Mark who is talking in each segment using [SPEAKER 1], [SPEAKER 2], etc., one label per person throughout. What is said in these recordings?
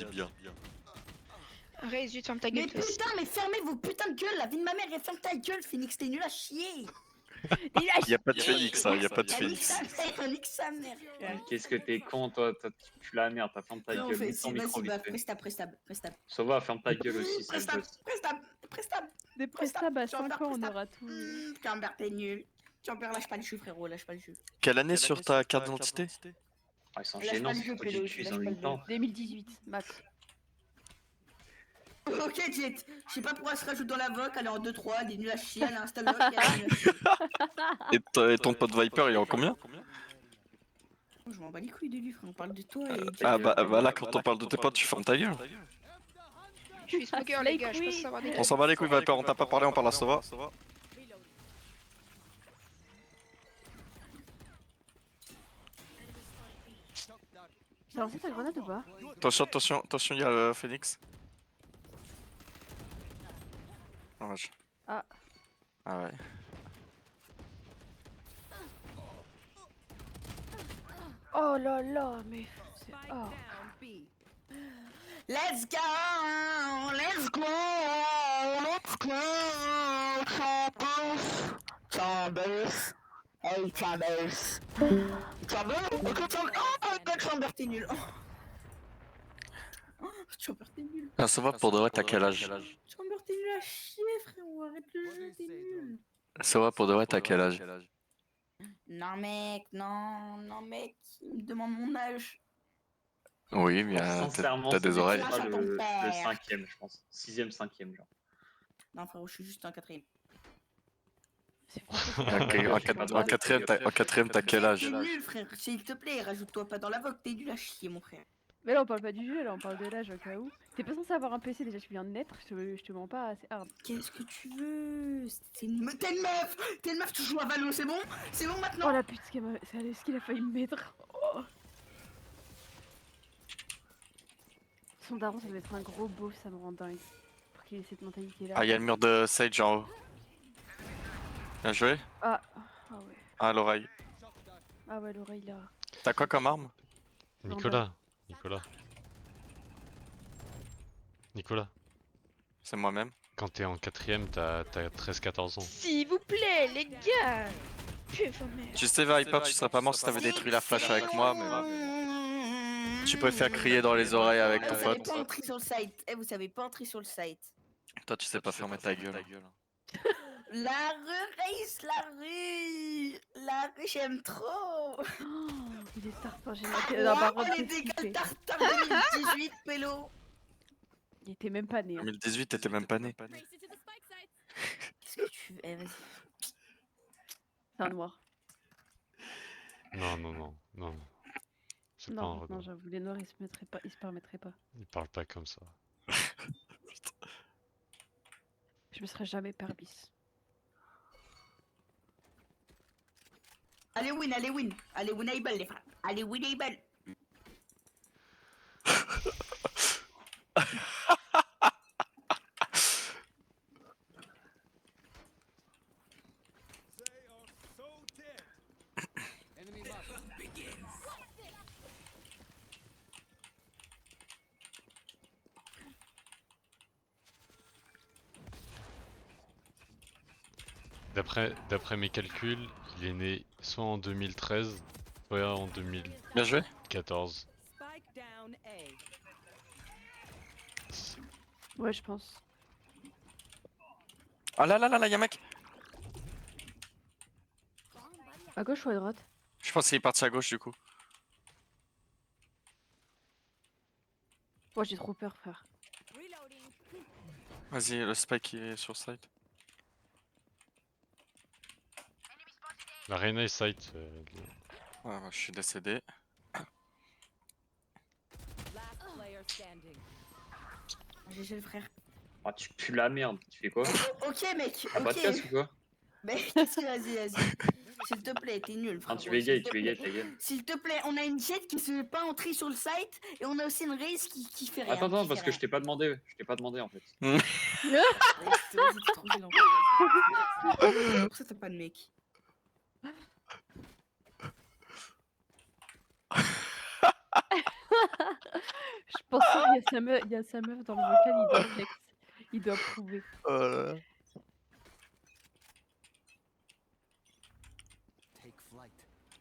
[SPEAKER 1] Vas-y, bien.
[SPEAKER 2] Raise, ferme ta
[SPEAKER 3] Mais
[SPEAKER 2] gueule. toi aussi.
[SPEAKER 3] putain, mais fermez vos putains de gueule, la vie de ma mère, et ferme ta gueule, Phoenix, t'es nul à chier.
[SPEAKER 1] Y'a pas de Phoenix, hein, y'a pas de
[SPEAKER 3] Ah, nique
[SPEAKER 1] Phoenix.
[SPEAKER 3] sa mère, nique sa mère.
[SPEAKER 4] Qu'est-ce que t'es con, toi, tu pues la merde, t'as ferme ta
[SPEAKER 3] Non,
[SPEAKER 4] gueule,
[SPEAKER 3] fait,
[SPEAKER 4] mets ton
[SPEAKER 3] si,
[SPEAKER 4] micro
[SPEAKER 3] vas-y,
[SPEAKER 4] vite
[SPEAKER 3] bah,
[SPEAKER 4] fait.
[SPEAKER 3] prestab.
[SPEAKER 4] Sova, ferme ta gueule aussi, sale
[SPEAKER 3] Prestab,
[SPEAKER 4] gosse.
[SPEAKER 3] prestab.
[SPEAKER 5] Des prestabs à 5 ans, on aura tout.
[SPEAKER 3] Camber, t'es nul. Camber, lâche pas le jeu, frérot, lâche pas le jeu.
[SPEAKER 1] Quelle année sur ta carte d'identité?
[SPEAKER 4] Ah, ils sont
[SPEAKER 3] Lâche pas
[SPEAKER 4] gênants,
[SPEAKER 3] le
[SPEAKER 4] c'est
[SPEAKER 3] jeu,
[SPEAKER 4] trop
[SPEAKER 3] Pélo,
[SPEAKER 4] j'utilise
[SPEAKER 3] lâche
[SPEAKER 4] en
[SPEAKER 3] pas
[SPEAKER 4] même
[SPEAKER 3] le
[SPEAKER 4] temps.
[SPEAKER 5] 2018, max.
[SPEAKER 3] Ok, Jet, je sais pas pourquoi elle se rajoute dans la voc, elle est en 2-3, elle est nulle à chier, elle a un staloc, elle est nulle à chier.
[SPEAKER 1] Et ton pote Viper, il est en combien?
[SPEAKER 3] Je m'en bats les couilles de lui, frère, on parle de toi et
[SPEAKER 1] Ah bah là, quand on parle de tes potes, tu fermes ta gueule.
[SPEAKER 2] Je suis smoker, les gars, je pense savoir des
[SPEAKER 1] On s'en bat les couilles, Viper, on t'a pas parlé, on parle à Sova.
[SPEAKER 5] T'as lancé ta grenade ou pas?
[SPEAKER 1] Attention, y'a le Phoenix. Dommage.
[SPEAKER 5] Ah.
[SPEAKER 1] Ah ouais.
[SPEAKER 5] Oh là là, mais c'est... Oh.
[SPEAKER 3] Let's go, Chambers. Hey, Chambers. Ok, Chambers. Oh, God, Chambers, t'es nul. Oh, Chambers, t'es nul.
[SPEAKER 1] Ah, Sova, pour de vrai, t'as quel âge?
[SPEAKER 3] Chambers, t'es nul à chier, frérot. Arrête le jeu, t'es nul.
[SPEAKER 1] Sova, pour de vrai, t'as quel âge?
[SPEAKER 3] Non, mec, non, mec. Il me demande mon âge.
[SPEAKER 1] Oui, mais
[SPEAKER 4] Sincèrement,
[SPEAKER 1] t'as des oreilles.
[SPEAKER 4] pas le 5ème, je pense. 6ème, 5ème, genre.
[SPEAKER 3] Non, frérot, je suis juste un 4ème.
[SPEAKER 1] En quatrième, t'as quel âge?
[SPEAKER 3] T'es nul, frère. S'il te plaît, rajoute-toi pas dans la vogue. T'es nul à chier, mon frère.
[SPEAKER 5] Mais là on parle pas du jeu, là on parle de l'âge au cas où. T'es pas censé avoir un PC déjà, tu viens de naître, je te mens pas, c'est hard.
[SPEAKER 3] Qu'est-ce que tu veux? T'es une meuf! T'es une meuf, tu joues à Valo, c'est bon? C'est bon maintenant?
[SPEAKER 5] Oh la pute, ce qu'il a failli me mettre. Oh. Son daron, ça doit être un gros beau, ça me rend dingue. Pour qu'il ait cette mentalité là.
[SPEAKER 1] Ah, y'a le mur de Sage en haut. Bien joué.
[SPEAKER 5] Ah ouais.
[SPEAKER 1] Ah, l'oreille.
[SPEAKER 5] Ah ouais, l'oreille là.
[SPEAKER 1] T'as quoi comme arme?
[SPEAKER 6] Nicolas.
[SPEAKER 1] C'est moi-même.
[SPEAKER 6] Quand t'es en 4ème, t'as 13-14 ans.
[SPEAKER 2] S'il vous plaît, les gars. Putain, merde.
[SPEAKER 1] Tu sais, Viper, tu serais pas mort si t'avais détruit la flash avec moi, mais tu préfères crier dans les oreilles avec ton
[SPEAKER 3] Vous savez
[SPEAKER 1] pote.
[SPEAKER 3] pas entrer sur le site. Vous savez pas entrer sur le site.
[SPEAKER 1] Toi, tu sais pas fermer ta gueule.
[SPEAKER 3] La rue, Race, la rue, j'aime trop.
[SPEAKER 5] Oh, il est tartin, j'ai
[SPEAKER 3] Oh, les dégâts tartare 2018, Pélo.
[SPEAKER 5] Il était même pas né. Hein.
[SPEAKER 1] 2018, t'étais même pas né.
[SPEAKER 3] Qu'est-ce que tu veux? Eh, vas-y.
[SPEAKER 5] C'est un noir.
[SPEAKER 6] Non. C'est pas un
[SPEAKER 5] Non,
[SPEAKER 6] rebelle.
[SPEAKER 5] j'avoue, les noirs ils se permettraient pas.
[SPEAKER 6] Il parle pas comme ça.
[SPEAKER 5] Je me serais jamais permis.
[SPEAKER 3] Allez, win, winnable, les frères. Allez, winnable.
[SPEAKER 6] D'après mes calculs, il est né soit en 2013, soit en
[SPEAKER 1] Bien joué.
[SPEAKER 6] 2014.
[SPEAKER 5] Ouais, je pense.
[SPEAKER 1] Ah là, y'a un mec.
[SPEAKER 5] À gauche ou à droite?
[SPEAKER 1] Je pense qu'il est parti à gauche du coup.
[SPEAKER 5] Moi j'ai trop peur, frère.
[SPEAKER 1] Vas-y, le spike est sur site.
[SPEAKER 6] La Reyna est site.
[SPEAKER 1] Ouais, bah, je suis décédé.
[SPEAKER 3] GG le frère.
[SPEAKER 4] Ah, tu pues la merde, tu fais quoi?
[SPEAKER 3] Ok, mec,
[SPEAKER 4] T'as pas de casse
[SPEAKER 3] ok.
[SPEAKER 4] ou quoi?
[SPEAKER 3] Mec, vas-y. S'il te plaît, t'es nul, frère.
[SPEAKER 4] Ah, tu bégayes, ta gueule.
[SPEAKER 3] S'il te plaît, on a une jet qui se fait pas entrer sur le site et on a aussi une race qui fait rien.
[SPEAKER 4] Attends, parce que je t'ai pas demandé en fait.
[SPEAKER 3] Vas-y, t'es trop gênant. Pour ça, t'as pas de mec.
[SPEAKER 5] Je pense qu'il y a sa meuf dans le vocal, il doit flex. Il doit prouver.
[SPEAKER 1] Oh là là.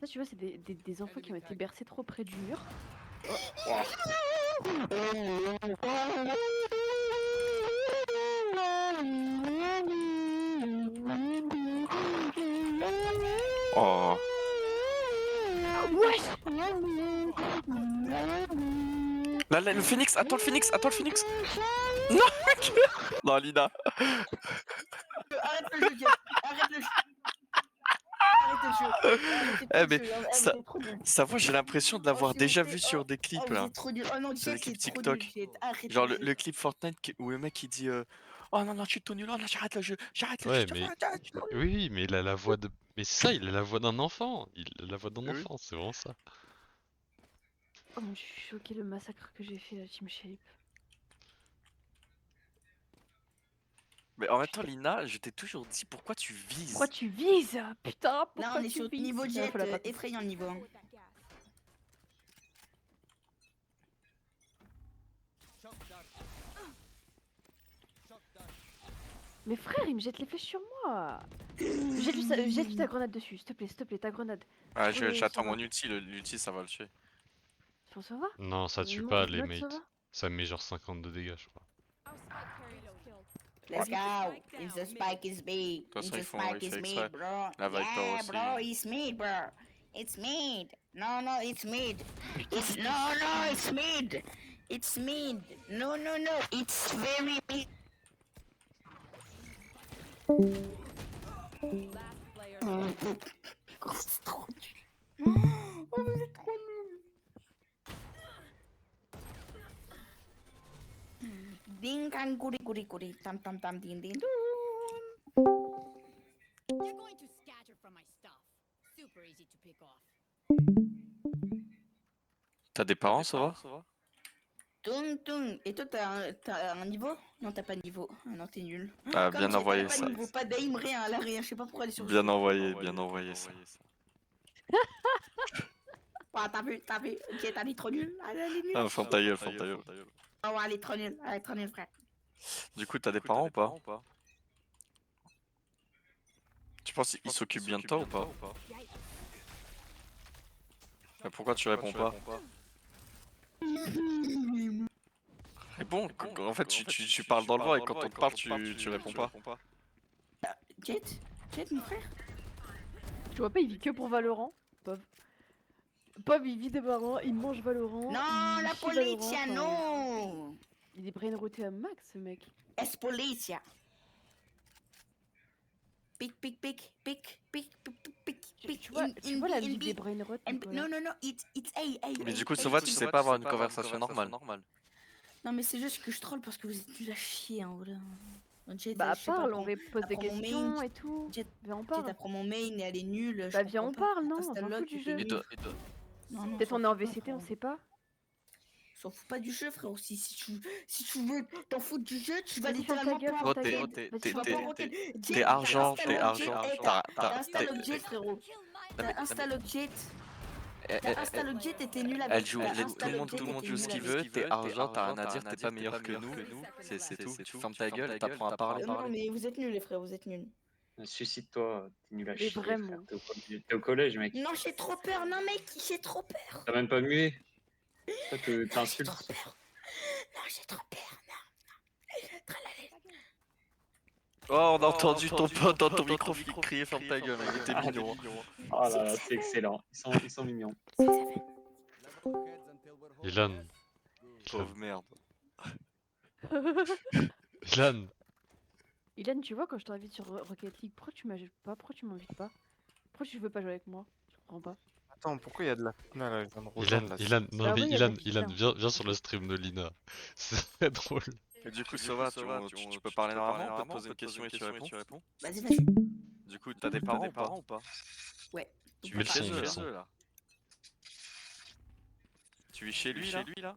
[SPEAKER 5] Ça, tu vois, c'est des enfants qui ont été bercés trop près du mur.
[SPEAKER 1] Oh.
[SPEAKER 5] Wesh!
[SPEAKER 1] Là, le phoenix, attends le phoenix, attends le phoenix. Non, non, Lina.
[SPEAKER 3] Arrête le jeu, Jet. Arrête le jeu. Arrête le jeu. Arrêtez
[SPEAKER 1] Eh,
[SPEAKER 3] le
[SPEAKER 1] mais
[SPEAKER 3] jeu.
[SPEAKER 1] ça-
[SPEAKER 3] Vous êtes trop nuls.
[SPEAKER 1] Sa voix, j'ai l'impression de l'avoir
[SPEAKER 3] Oh, s'il vous
[SPEAKER 1] déjà
[SPEAKER 3] plaît.
[SPEAKER 1] vu sur des clips
[SPEAKER 3] Vous
[SPEAKER 1] là.
[SPEAKER 3] êtes trop nuls. Oh non,
[SPEAKER 1] Sur
[SPEAKER 3] Jet,
[SPEAKER 1] des clips
[SPEAKER 3] c'est trop
[SPEAKER 1] TikTok.
[SPEAKER 3] nul, Jet. Arrête
[SPEAKER 1] Genre
[SPEAKER 3] le jeu.
[SPEAKER 1] le clip Fortnite où le mec il dit oh non, non, je suis tout nul, oh non, j'arrête le jeu, j'arrête le
[SPEAKER 6] Ouais,
[SPEAKER 1] jeu,
[SPEAKER 6] mais
[SPEAKER 1] j'arrête, je suis trop nul.
[SPEAKER 6] oui, mais il a la voix de. Mais c'est ça, il a la voix d'un enfant. Il a la voix d'un
[SPEAKER 1] Oui.
[SPEAKER 6] enfant, c'est vraiment ça.
[SPEAKER 5] Oh, je suis choquée le massacre que j'ai fait la Team Shape.
[SPEAKER 1] Mais en même temps, Lina, je t'ai toujours dit pourquoi tu vises.
[SPEAKER 5] Pourquoi tu vises? Putain,
[SPEAKER 3] Là,
[SPEAKER 5] pourquoi
[SPEAKER 3] on est
[SPEAKER 5] tu
[SPEAKER 3] sur
[SPEAKER 5] vises?
[SPEAKER 3] niveau
[SPEAKER 5] Ah,
[SPEAKER 3] Jet,
[SPEAKER 5] faut la battre.
[SPEAKER 3] effrayant niveau. Hein.
[SPEAKER 5] Mais frère, il me jette les flèches sur moi. Jette-lui ta grenade dessus, s'il te plaît, ta grenade.
[SPEAKER 1] Ah,
[SPEAKER 5] Oui,
[SPEAKER 1] j'attends
[SPEAKER 5] ça va.
[SPEAKER 1] mon ulti, l'ulti ça va le tuer.
[SPEAKER 5] Ça va?
[SPEAKER 6] Non, ça tue
[SPEAKER 5] Non,
[SPEAKER 6] pas
[SPEAKER 5] je
[SPEAKER 6] les
[SPEAKER 5] note,
[SPEAKER 6] mates.
[SPEAKER 5] ça va.
[SPEAKER 6] Ça met genre 50 de dégâts, je crois.
[SPEAKER 3] Let's go. If the spike is big,
[SPEAKER 1] De toute
[SPEAKER 3] if
[SPEAKER 1] façon,
[SPEAKER 3] the
[SPEAKER 1] ils font
[SPEAKER 3] spike is
[SPEAKER 1] exprès.
[SPEAKER 3] mid, bro.
[SPEAKER 1] La Viper
[SPEAKER 3] Yeah,
[SPEAKER 1] aussi.
[SPEAKER 3] bro, it's mid, bro. It's mid. No, no, it's mid. It's no, no, it's mid. It's mid. No, no, no, it's very mid. Oh, c'est trop nul. Oh, vous êtes trop nuls. Ding dang goody goody goody tam tam tam ding ding doo.
[SPEAKER 7] You're going to scatter from my stuff. Super easy to pick off.
[SPEAKER 1] T'as des parents, ça va?
[SPEAKER 3] Tung tung. Et toi t'as un niveau? Non t'as pas de niveau. Ah non t'es nul.
[SPEAKER 1] Ah,
[SPEAKER 3] Comme
[SPEAKER 1] bien
[SPEAKER 3] tu-
[SPEAKER 1] envoyé
[SPEAKER 3] t'as pas
[SPEAKER 1] ça.
[SPEAKER 3] de niveau, pas d'aim, rien, là rien. Je sais pas pourquoi elle est sur le
[SPEAKER 1] Bien
[SPEAKER 3] jeu.
[SPEAKER 1] envoyé ça.
[SPEAKER 3] Ah, t'as vu, ok t'as dit trop nul. Elle est nulle.
[SPEAKER 1] Ah, ferme ta gueule, ferme ta gueule.
[SPEAKER 3] Oh ouais, elle est trop nulle frère.
[SPEAKER 1] Du coup, t'as des parents ou pas? Tu penses qu'ils s'occupent bien de toi ou pas? Mais pourquoi tu réponds pas? Réponds, en fait tu parles dans le vent et quand on te parle tu réponds pas.
[SPEAKER 3] Jet, mon frère.
[SPEAKER 5] Tu vois pas, il vit que pour Valorant. Pauvre. Pauvre, il vit des parents, il mange Valorant.
[SPEAKER 3] Non,
[SPEAKER 5] il
[SPEAKER 3] la
[SPEAKER 5] chie Valorant,
[SPEAKER 3] policia,
[SPEAKER 5] enfin,
[SPEAKER 3] non.
[SPEAKER 5] Il est brainroté à max, ce mec.
[SPEAKER 3] Es policia. Pic, pic, pic, pic, pic, pic, pic, pic.
[SPEAKER 5] Tu vois la vie des brainrot, Nicolas.
[SPEAKER 3] Non, non, it's A.
[SPEAKER 1] Mais du coup, ça va, tu sais pas avoir une conversation normale.
[SPEAKER 3] Non, mais c'est juste que je troll parce que vous êtes nuls à chier, hein, voilà. Donc, Jet,
[SPEAKER 5] Bah
[SPEAKER 3] je sais pas,
[SPEAKER 5] parle, on
[SPEAKER 3] prends-
[SPEAKER 5] pose des
[SPEAKER 3] apprends mon
[SPEAKER 5] questions
[SPEAKER 3] main.
[SPEAKER 5] et tout.
[SPEAKER 3] Jet,
[SPEAKER 5] Viens, on
[SPEAKER 3] Jet,
[SPEAKER 5] parle.
[SPEAKER 3] apprends mon main et elle est nulle. je
[SPEAKER 5] Bah viens, on
[SPEAKER 3] comprends pas.
[SPEAKER 5] parle, non, on s'en
[SPEAKER 3] Installe-le,
[SPEAKER 5] fout du
[SPEAKER 3] tu
[SPEAKER 5] jeu.
[SPEAKER 3] t'es nul. Non, non,
[SPEAKER 5] Peut-être
[SPEAKER 3] s'en
[SPEAKER 5] on est en
[SPEAKER 3] fout pas,
[SPEAKER 5] VCT, on
[SPEAKER 3] frérot.
[SPEAKER 5] sait pas.
[SPEAKER 3] S'en fout pas du jeu, frérot. Si tu veux t'en foutre du jeu, tu vas
[SPEAKER 5] Vas-y, ferme ta
[SPEAKER 3] littéralement
[SPEAKER 5] gueule,
[SPEAKER 3] pas
[SPEAKER 5] ferme ta
[SPEAKER 1] t'es-
[SPEAKER 5] gueule.
[SPEAKER 1] t'es-
[SPEAKER 5] Vas-y,
[SPEAKER 3] Tu vas
[SPEAKER 5] ferme ta
[SPEAKER 3] pas
[SPEAKER 5] gueule.
[SPEAKER 3] rocker.
[SPEAKER 1] t'es
[SPEAKER 3] Jet,
[SPEAKER 1] argent,
[SPEAKER 3] installe
[SPEAKER 1] t'es
[SPEAKER 3] le
[SPEAKER 1] argent.
[SPEAKER 3] jet, t'as installé le jet, frérot. T'as installé le jet. T'as installé le jet et t'es nul avec
[SPEAKER 1] Elle joue,
[SPEAKER 3] T'as
[SPEAKER 1] tout
[SPEAKER 3] installé
[SPEAKER 1] le monde
[SPEAKER 3] jet et t'es
[SPEAKER 1] joue ce
[SPEAKER 3] nul
[SPEAKER 1] qu'il
[SPEAKER 3] avec-
[SPEAKER 1] veut, t'es argent, t'as rien à dire, t'es pas meilleur que nous, c'est tout. Tu fermes ta gueule, t'apprends à parler.
[SPEAKER 3] Non, mais vous êtes nuls, les frères, vous êtes nuls.
[SPEAKER 4] Suicide-toi, t'es nul à
[SPEAKER 5] Mais
[SPEAKER 4] chier.
[SPEAKER 5] vraiment.
[SPEAKER 4] frère. T'es au collège, mec.
[SPEAKER 3] Non, j'ai trop peur. Non, mec, j'ai trop peur.
[SPEAKER 4] T'as même pas mué. Toi,
[SPEAKER 3] J'ai
[SPEAKER 4] t'insultes.
[SPEAKER 3] trop peur. Non, j'ai trop peur. Non. Tralalé.
[SPEAKER 1] Oh, on a entendu ton pote dans ton micro crier ferme ta gueule, il était mignon.
[SPEAKER 4] Oh là là, c'est excellent. Ils sont mignons.
[SPEAKER 6] Ilan.
[SPEAKER 1] Pauvre merde.
[SPEAKER 6] Ilan.
[SPEAKER 5] Ilan, tu vois, quand je t'invite sur Rocket League, pourquoi tu m'invites pas? Pourquoi tu m'invites pas? Pourquoi tu veux pas jouer avec moi? Je comprends pas.
[SPEAKER 8] Attends, pourquoi il y a de la finale là, je viens de rejoindre, là,
[SPEAKER 6] Ilan, non
[SPEAKER 5] Ah
[SPEAKER 6] mais
[SPEAKER 5] oui, il y a
[SPEAKER 6] Ilan,
[SPEAKER 5] des
[SPEAKER 6] Ilan,
[SPEAKER 5] putain.
[SPEAKER 6] viens sur le stream de Lina. C'est très drôle.
[SPEAKER 1] Et du coup, ça va, tu peux parler normalement, on peut te poser une question et tu réponds.
[SPEAKER 3] Vas-y, vas-y.
[SPEAKER 1] Du coup, t'as des parents ou pas?
[SPEAKER 3] Ouais.
[SPEAKER 6] Tu mets le son, mets le son.
[SPEAKER 1] là. Tu vis chez lui là?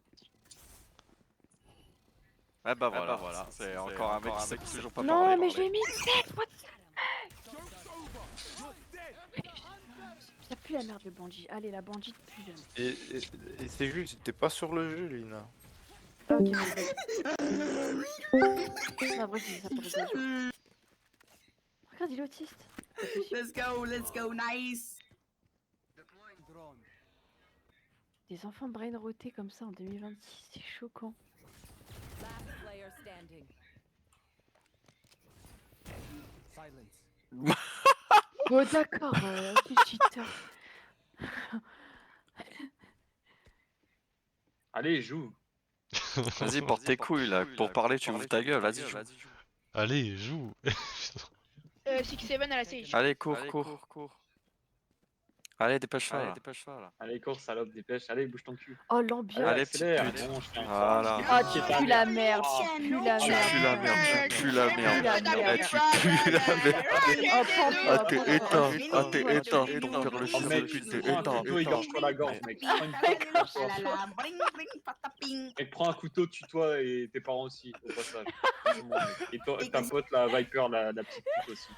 [SPEAKER 1] Ah bah voilà, c'est encore un mec qui sait toujours pas
[SPEAKER 5] Non,
[SPEAKER 1] parler.
[SPEAKER 5] mais je l'ai mis tête, what Ça pue la merde, le bandit. Allez, la bandite pue.
[SPEAKER 8] Et c'est juste, t'es pas sur le jeu, Lina.
[SPEAKER 5] Ah, ok, non, vrai, je dis ça pour rigoler. Regarde, il est autiste. Pas possible.
[SPEAKER 3] Let's go, nice.
[SPEAKER 5] Des enfants brain rotés comme ça en 2026, c'est choquant.
[SPEAKER 7] Last player standing.
[SPEAKER 5] Oh d'accord, ok, cheater.
[SPEAKER 4] Allez, joue.
[SPEAKER 1] Vas-y, porte tes couilles là. Pour parler, tu ouvres ta gueule. Vas-y, joue.
[SPEAKER 6] Allez, joue.
[SPEAKER 2] 6-7 à la Sage.
[SPEAKER 1] Allez, cours. Allez, dépêche-toi
[SPEAKER 4] Allez,
[SPEAKER 1] là.
[SPEAKER 4] Allez, cours, salope, dépêche. Allez, bouge ton cul.
[SPEAKER 5] Oh l'ambiance.
[SPEAKER 1] Allez,
[SPEAKER 4] accélère.
[SPEAKER 1] petite pute.
[SPEAKER 4] Bon, je tiens
[SPEAKER 1] Voilà.
[SPEAKER 5] Ah, tu pues la merde, tu pues la
[SPEAKER 1] Tu
[SPEAKER 5] merde.
[SPEAKER 1] pues la merde, tu pues la merde.
[SPEAKER 5] la
[SPEAKER 1] Eh,
[SPEAKER 5] merde.
[SPEAKER 1] tu pues la merde. Ah, t'es éteint. Ah, t'es éteint. Ton père le
[SPEAKER 4] Oh,
[SPEAKER 1] fils de
[SPEAKER 4] mec,
[SPEAKER 1] pute,
[SPEAKER 4] tu
[SPEAKER 1] t'es
[SPEAKER 4] prends un
[SPEAKER 1] éteint.
[SPEAKER 4] couteau, égorge-toi la gorge, mec. Prends une Mec, prends un couteau, tue-toi et tes parents aussi, au passage. Franchement, mec. Et ta pote, la Viper, la petite pute aussi.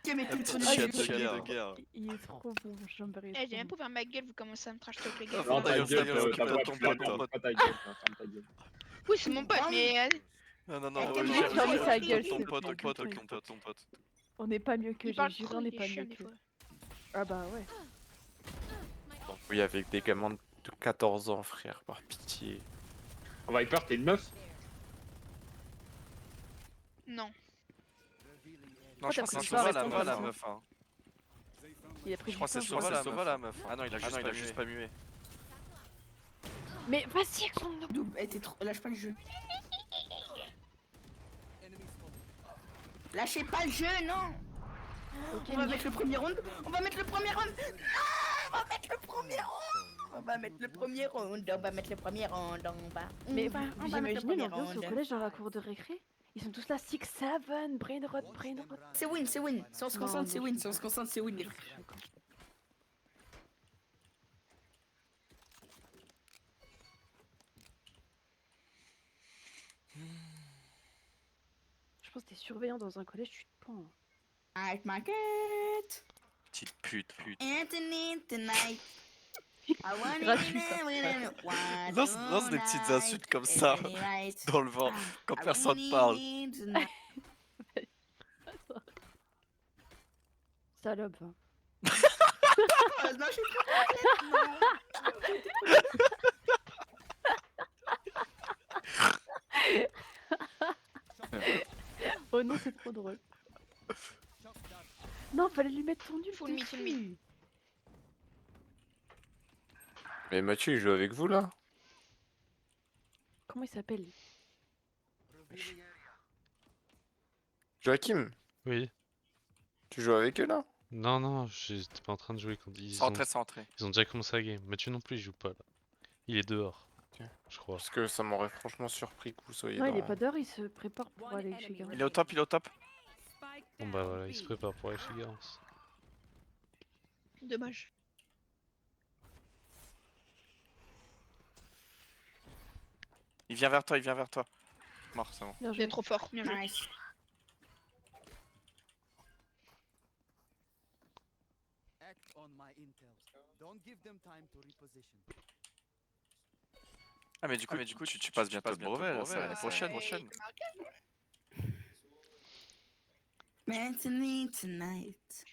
[SPEAKER 1] La petite
[SPEAKER 5] Ah,
[SPEAKER 1] chienne
[SPEAKER 5] il est
[SPEAKER 1] de guerre.
[SPEAKER 5] Il est trop bon, Jean-Berry.
[SPEAKER 2] Eh, j'ai même pas ouvert ma gueule, vous commencez à me trash talk les gars.
[SPEAKER 1] Ah,
[SPEAKER 4] Non,
[SPEAKER 1] ta
[SPEAKER 4] ta
[SPEAKER 1] gueule,
[SPEAKER 4] gueule,
[SPEAKER 1] ta gueule,
[SPEAKER 4] t'as
[SPEAKER 1] ta
[SPEAKER 4] pas
[SPEAKER 1] ton
[SPEAKER 4] pu la
[SPEAKER 1] pote, ton
[SPEAKER 4] merde,
[SPEAKER 1] pote.
[SPEAKER 4] pas ta gueule, ferme ta gueule.
[SPEAKER 2] Oui, c'est mon pote, mais.
[SPEAKER 1] Non,
[SPEAKER 3] Ah,
[SPEAKER 1] ouais,
[SPEAKER 3] j'ai
[SPEAKER 5] fermé sa gueule,
[SPEAKER 1] ton
[SPEAKER 5] c'est
[SPEAKER 1] pote,
[SPEAKER 5] bon.
[SPEAKER 1] ton pote.
[SPEAKER 5] On n'est pas mieux que
[SPEAKER 2] Il parle
[SPEAKER 5] j'ai juré,
[SPEAKER 2] trop,
[SPEAKER 5] on n'est
[SPEAKER 2] il est
[SPEAKER 5] pas
[SPEAKER 2] chiant
[SPEAKER 5] mieux
[SPEAKER 2] des
[SPEAKER 5] que.
[SPEAKER 2] fois.
[SPEAKER 5] Ah bah ouais.
[SPEAKER 8] Oui, avec des gamins de 14 ans, frère, par pitié.
[SPEAKER 4] Viper, t'es une meuf?
[SPEAKER 2] Non.
[SPEAKER 1] Non, je
[SPEAKER 5] t'as
[SPEAKER 1] crois que
[SPEAKER 5] pris
[SPEAKER 1] c'est
[SPEAKER 5] du soir,
[SPEAKER 1] Sova
[SPEAKER 5] reste
[SPEAKER 1] la
[SPEAKER 5] en
[SPEAKER 1] meuf. Hein.
[SPEAKER 5] Il a pris
[SPEAKER 1] Je crois que c'est
[SPEAKER 5] du temps,
[SPEAKER 1] Sova la meuf. Ah non, il a juste pas mué.
[SPEAKER 5] Mais vas-y avec son noob.
[SPEAKER 3] Double, t'es trop. Lâche pas le jeu. Lâchez pas le jeu, non.
[SPEAKER 5] Ok,
[SPEAKER 3] On va mettre le premier round. On va mettre le premier round. Non, on va mettre le premier round. On va mettre le premier round. On va mettre le premier round.
[SPEAKER 5] mais
[SPEAKER 3] on
[SPEAKER 5] vous
[SPEAKER 3] va mettre le
[SPEAKER 5] imaginez
[SPEAKER 3] premier
[SPEAKER 5] l'ambiance au
[SPEAKER 3] round.
[SPEAKER 5] collège dans la cour de récré? Ils sont tous là, 6-7, brainrot.
[SPEAKER 3] C'est win, c'est win. Si on se concentre, c'est win. Si on se concentre, c'est win. les frères.
[SPEAKER 5] Je pense que t'es surveillant dans un collège, tu te pends.
[SPEAKER 3] Night market.
[SPEAKER 1] Petite pute.
[SPEAKER 3] Anthony tonight. I want
[SPEAKER 5] Gratuit, ça.
[SPEAKER 1] Lance des petites insultes comme ça, dans le vent, quand personne parle.
[SPEAKER 5] Salope. Hein.
[SPEAKER 3] Non, je suis pas
[SPEAKER 5] Oh non, c'est trop drôle. Non, fallait lui mettre son nul.
[SPEAKER 2] Full me, full me.
[SPEAKER 5] dessus.
[SPEAKER 8] Mais Mathieu, il joue avec vous là?
[SPEAKER 5] Comment il s'appelle?
[SPEAKER 8] Joachim,
[SPEAKER 6] Oui.
[SPEAKER 8] tu joues avec eux là?
[SPEAKER 6] Non, j'étais pas en train de jouer quand
[SPEAKER 1] C'est rentré.
[SPEAKER 6] ils ont déjà commencé la game. Mathieu non plus, il joue pas là. Il est dehors.
[SPEAKER 8] Ok.
[SPEAKER 6] Je crois.
[SPEAKER 8] Parce que ça m'aurait franchement surpris que vous soyez
[SPEAKER 5] Non, il est
[SPEAKER 8] dans...
[SPEAKER 5] pas dehors, il se prépare pour aller chez Garance.
[SPEAKER 1] Il est au top.
[SPEAKER 7] Spike
[SPEAKER 6] Bon bah voilà, il se prépare pour aller chez Garance.
[SPEAKER 2] Dommage.
[SPEAKER 1] Il vient vers toi. Mort, c'est bon.
[SPEAKER 5] Bien
[SPEAKER 2] Il
[SPEAKER 5] joué.
[SPEAKER 2] est trop fort. Bien joué.
[SPEAKER 3] Nice.
[SPEAKER 9] Act on my intel. Don't give them time to reposition.
[SPEAKER 1] Ah, mais du coup, tu passes bientôt le brevet, là, c'est l'année prochaine.
[SPEAKER 3] Anthony tonight.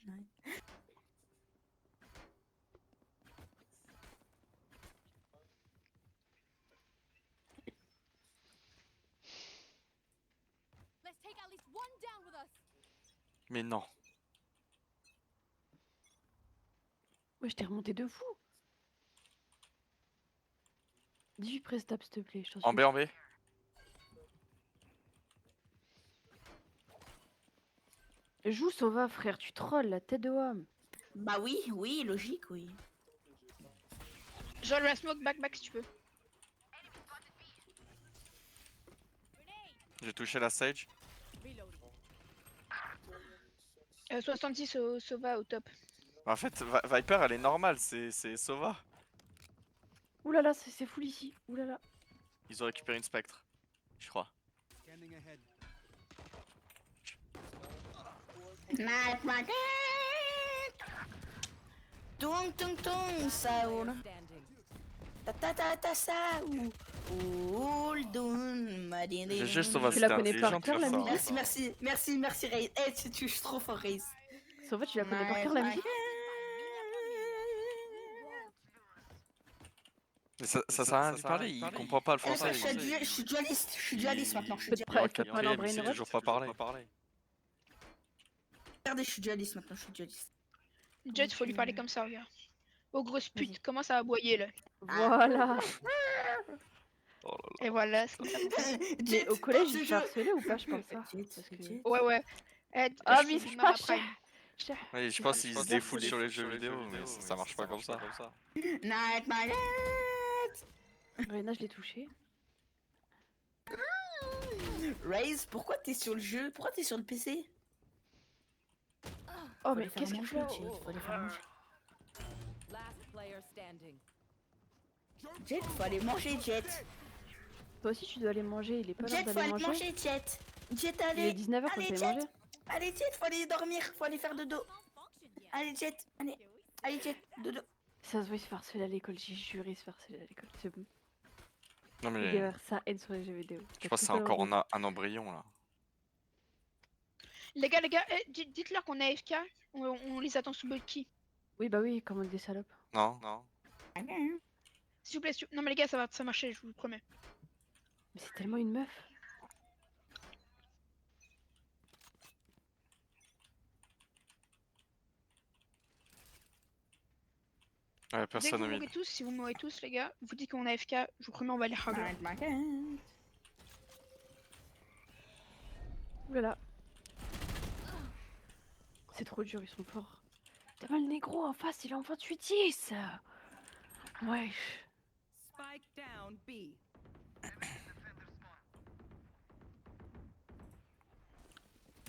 [SPEAKER 7] Let's take at least one down with us.
[SPEAKER 1] Mais non.
[SPEAKER 5] Ouais, je t'ai remonté de fou. 18 press tap, s'il te plaît. Je t'en
[SPEAKER 1] En
[SPEAKER 5] supplie.
[SPEAKER 1] B.
[SPEAKER 5] Joue Sova, frère, tu trolls la tête de homme.
[SPEAKER 3] Bah oui, logique, oui.
[SPEAKER 2] Genre le smoke back si tu peux.
[SPEAKER 1] J'ai touché la Sage.
[SPEAKER 7] Reloading.
[SPEAKER 2] 66 au Sova au top.
[SPEAKER 1] En fait, Viper, elle est normale, c'est Sova.
[SPEAKER 5] Oulala, c'est full ici. Oulala.
[SPEAKER 1] Ils ont récupéré une spectre, je crois.
[SPEAKER 9] Scanning ahead.
[SPEAKER 3] Night market. Tung tung tung, Saoul.
[SPEAKER 7] Standing.
[SPEAKER 3] Ta ta ta ta Saoul. Hold on,
[SPEAKER 1] J'ai juste, on va
[SPEAKER 5] Tu la
[SPEAKER 1] c'était
[SPEAKER 5] connais par
[SPEAKER 1] intelligent de
[SPEAKER 5] cœur,
[SPEAKER 1] faire
[SPEAKER 5] la
[SPEAKER 1] ça,
[SPEAKER 5] musique
[SPEAKER 1] hein.
[SPEAKER 3] Merci, Raze. Eh, je suis trop fort, Raze.
[SPEAKER 5] En fait, tu la connais par cœur, la musique.
[SPEAKER 1] Mais ça sert à rien de lui parler, il comprend pas le français.
[SPEAKER 3] Je suis dualiste maintenant.
[SPEAKER 5] Peut-être
[SPEAKER 1] Il est en
[SPEAKER 5] Faites-moi un
[SPEAKER 1] 4ème, il
[SPEAKER 5] brain
[SPEAKER 1] sait
[SPEAKER 5] rot.
[SPEAKER 1] toujours pas parler.
[SPEAKER 3] Regardez, je suis dualiste maintenant, je suis dualiste.
[SPEAKER 2] Jet, faut lui parler comme ça, regarde. Oh, grosse pute, commence à aboyer là.
[SPEAKER 5] Voilà.
[SPEAKER 1] Oh là là.
[SPEAKER 2] Et voilà, c'est comme ça qu'on fait.
[SPEAKER 5] Mais au collège, il fait harceler ou pas, je pense ça. Parce que-
[SPEAKER 2] Ouais. Eh,
[SPEAKER 5] Ah,
[SPEAKER 2] je
[SPEAKER 5] mais
[SPEAKER 2] suis
[SPEAKER 5] c'est
[SPEAKER 2] Mama
[SPEAKER 5] pas
[SPEAKER 2] Prime.
[SPEAKER 1] Oui, je pense qu'il se défoule sur les jeux vidéo, mais ça marche pas comme ça.
[SPEAKER 3] Night, my
[SPEAKER 5] Rena, je l'ai touché.
[SPEAKER 3] Raze, pourquoi t'es sur le jeu? Pourquoi t'es sur le PC?
[SPEAKER 5] Oh, mais qu'est-ce qu'il fait?
[SPEAKER 3] Faut aller faire manger.
[SPEAKER 7] Last player standing.
[SPEAKER 3] Jet, faut aller manger, Jet.
[SPEAKER 5] Toi aussi, tu dois aller manger. Il est pas l'heure
[SPEAKER 3] Jet, faut
[SPEAKER 5] d'aller
[SPEAKER 3] aller
[SPEAKER 5] manger.
[SPEAKER 3] manger, Jet. Jet,
[SPEAKER 5] Il est
[SPEAKER 3] allez.
[SPEAKER 5] 19h quand
[SPEAKER 3] Allez,
[SPEAKER 5] tu
[SPEAKER 3] Jet.
[SPEAKER 5] aller manger.
[SPEAKER 3] Allez, Jet, faut aller dormir. Faut aller faire dodo. Allez, Jet. Allez, Jet, dodo.
[SPEAKER 5] Ça se voit, il se fait harceler à l'école. J'ai juré, il se fait harceler à l'école. C'est bon.
[SPEAKER 1] Non
[SPEAKER 5] Il
[SPEAKER 1] mais
[SPEAKER 5] y avoir ça haine sur les jeux vidéo.
[SPEAKER 1] je pense que c'est encore un embryon là.
[SPEAKER 2] Les gars, dites-leur qu'on est AFK, on les attend sous Bucky.
[SPEAKER 5] Oui, bah oui, comme des salopes.
[SPEAKER 1] Non.
[SPEAKER 2] S'il vous plaît, non mais les gars, ça va marcher, je vous le promets.
[SPEAKER 5] Mais c'est tellement une meuf.
[SPEAKER 1] Ouais,
[SPEAKER 2] Dès que
[SPEAKER 1] personne
[SPEAKER 2] vous
[SPEAKER 1] au mid.
[SPEAKER 2] mourrez tous, si vous mourrez tous, les gars, vous dites qu'on est AFK, je vous promets, on va les hugger.
[SPEAKER 3] Night, my cat.
[SPEAKER 5] Voilà. C'est trop dur, ils sont forts. T'as mal le négro en face, il est en 28-10. Wesh.
[SPEAKER 7] Spike down B.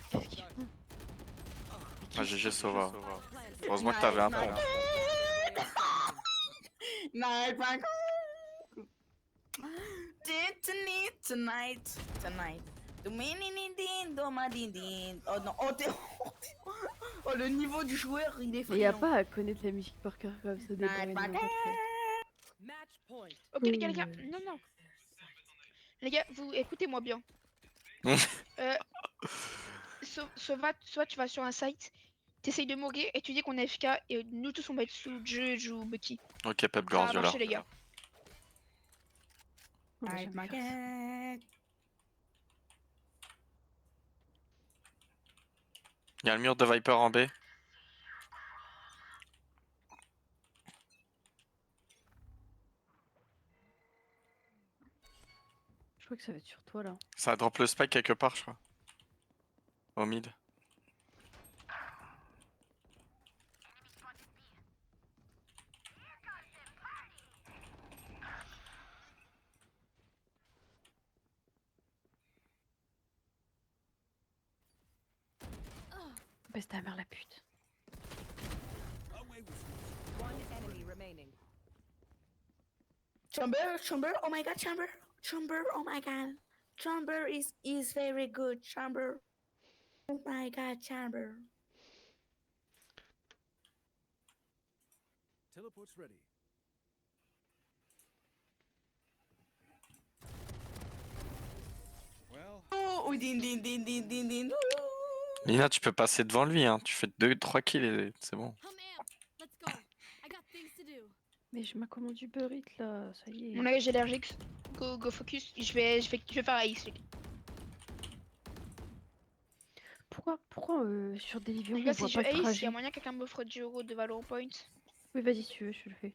[SPEAKER 5] Qu'est-ce qu'ils font?
[SPEAKER 1] Ah, GG Sova.
[SPEAKER 7] Planted.
[SPEAKER 1] Heureusement que t'avais un
[SPEAKER 3] Night,
[SPEAKER 1] pont.
[SPEAKER 3] Night, my cat. Tonight. Oh non, oh le niveau du joueur, il est
[SPEAKER 5] Il y a
[SPEAKER 3] friand.
[SPEAKER 5] pas à connaître la musique par cœur comme ça des
[SPEAKER 3] Night, my
[SPEAKER 5] brains rot.
[SPEAKER 7] Match point.
[SPEAKER 2] Ok les gars, non. Les gars, vous écoutez-moi bien. Soit tu vas sur un site, t'essayes de mourir et tu dis qu'on est AFK et nous tous on va être sous Judge ou Bucky.
[SPEAKER 1] Ok, Pep
[SPEAKER 2] Ça va
[SPEAKER 1] Guardiola.
[SPEAKER 2] marcher les gars.
[SPEAKER 5] On va
[SPEAKER 3] Night,
[SPEAKER 5] jamais
[SPEAKER 3] my
[SPEAKER 5] faire ça.
[SPEAKER 3] cat.
[SPEAKER 1] Il y a le mur de Viper en B.
[SPEAKER 5] Je crois que ça va être sur toi là.
[SPEAKER 1] Ça a drop le spike quelque part, je crois. Au mid.
[SPEAKER 5] Baisse ta mère la pute.
[SPEAKER 7] One enemy remaining.
[SPEAKER 3] Chamber, oh my god, Chamber, oh my god. Chamber is very good, Chamber. Oh my god, Chamber.
[SPEAKER 9] Teleport's ready. Well,
[SPEAKER 3] Oh, din.
[SPEAKER 1] Lina, tu peux passer devant lui, hein. Tu fais 2-3 kills et c'est bon.
[SPEAKER 7] Hum amp. Let's go. I got things to do.
[SPEAKER 5] Mais je m'accommande du Burrit là, ça y est.
[SPEAKER 2] Mon œil j'ai allergique. Go focus. Je vais faire Ace.
[SPEAKER 5] Pourquoi sur Delivion
[SPEAKER 2] Les
[SPEAKER 5] on
[SPEAKER 2] gars,
[SPEAKER 5] voit
[SPEAKER 2] si
[SPEAKER 5] pas
[SPEAKER 2] je
[SPEAKER 5] le
[SPEAKER 2] Ace, il
[SPEAKER 5] trajet?
[SPEAKER 2] y a moyen que quelqu'un m'offre 10 euros de Valorant Point.
[SPEAKER 5] Oui, vas-y, si tu veux, je le fais.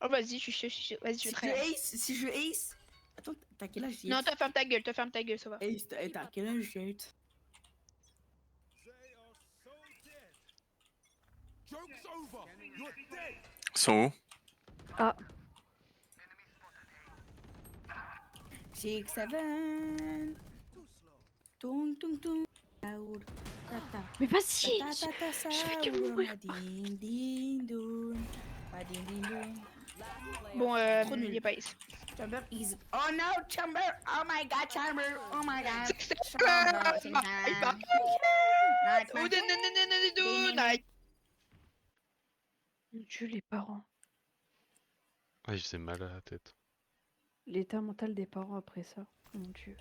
[SPEAKER 2] Oh, vas-y, je suis chaud. Vas-y, je vais très bien.
[SPEAKER 3] Si je ace. Attends, t'as quel âge, Jet?
[SPEAKER 2] Non, toi ferme ta gueule, ça va.
[SPEAKER 3] Ace, t'as quel âge, Jet?
[SPEAKER 9] they are so dead. Joke's over. You're dead.
[SPEAKER 1] Ils sont où?
[SPEAKER 5] Ah,
[SPEAKER 3] 6, 7.
[SPEAKER 9] Too slow.
[SPEAKER 3] Tung. Saoul. Tata.
[SPEAKER 5] mais vas-y!
[SPEAKER 3] Tata,
[SPEAKER 5] je fais que
[SPEAKER 3] Saoul.
[SPEAKER 5] mourir.
[SPEAKER 3] Din, dun.
[SPEAKER 7] Last player.
[SPEAKER 2] Bon,
[SPEAKER 3] Trop nul.
[SPEAKER 2] il y a pas Ace.
[SPEAKER 3] Chamber is. Oh no, Chamber! Oh my god, Chamber! Oh my god!
[SPEAKER 2] Night.
[SPEAKER 5] Mon Dieu, les parents.
[SPEAKER 6] Ah, il faisait mal à la tête.
[SPEAKER 5] l'état mental des parents après ça. Oh mon dieu.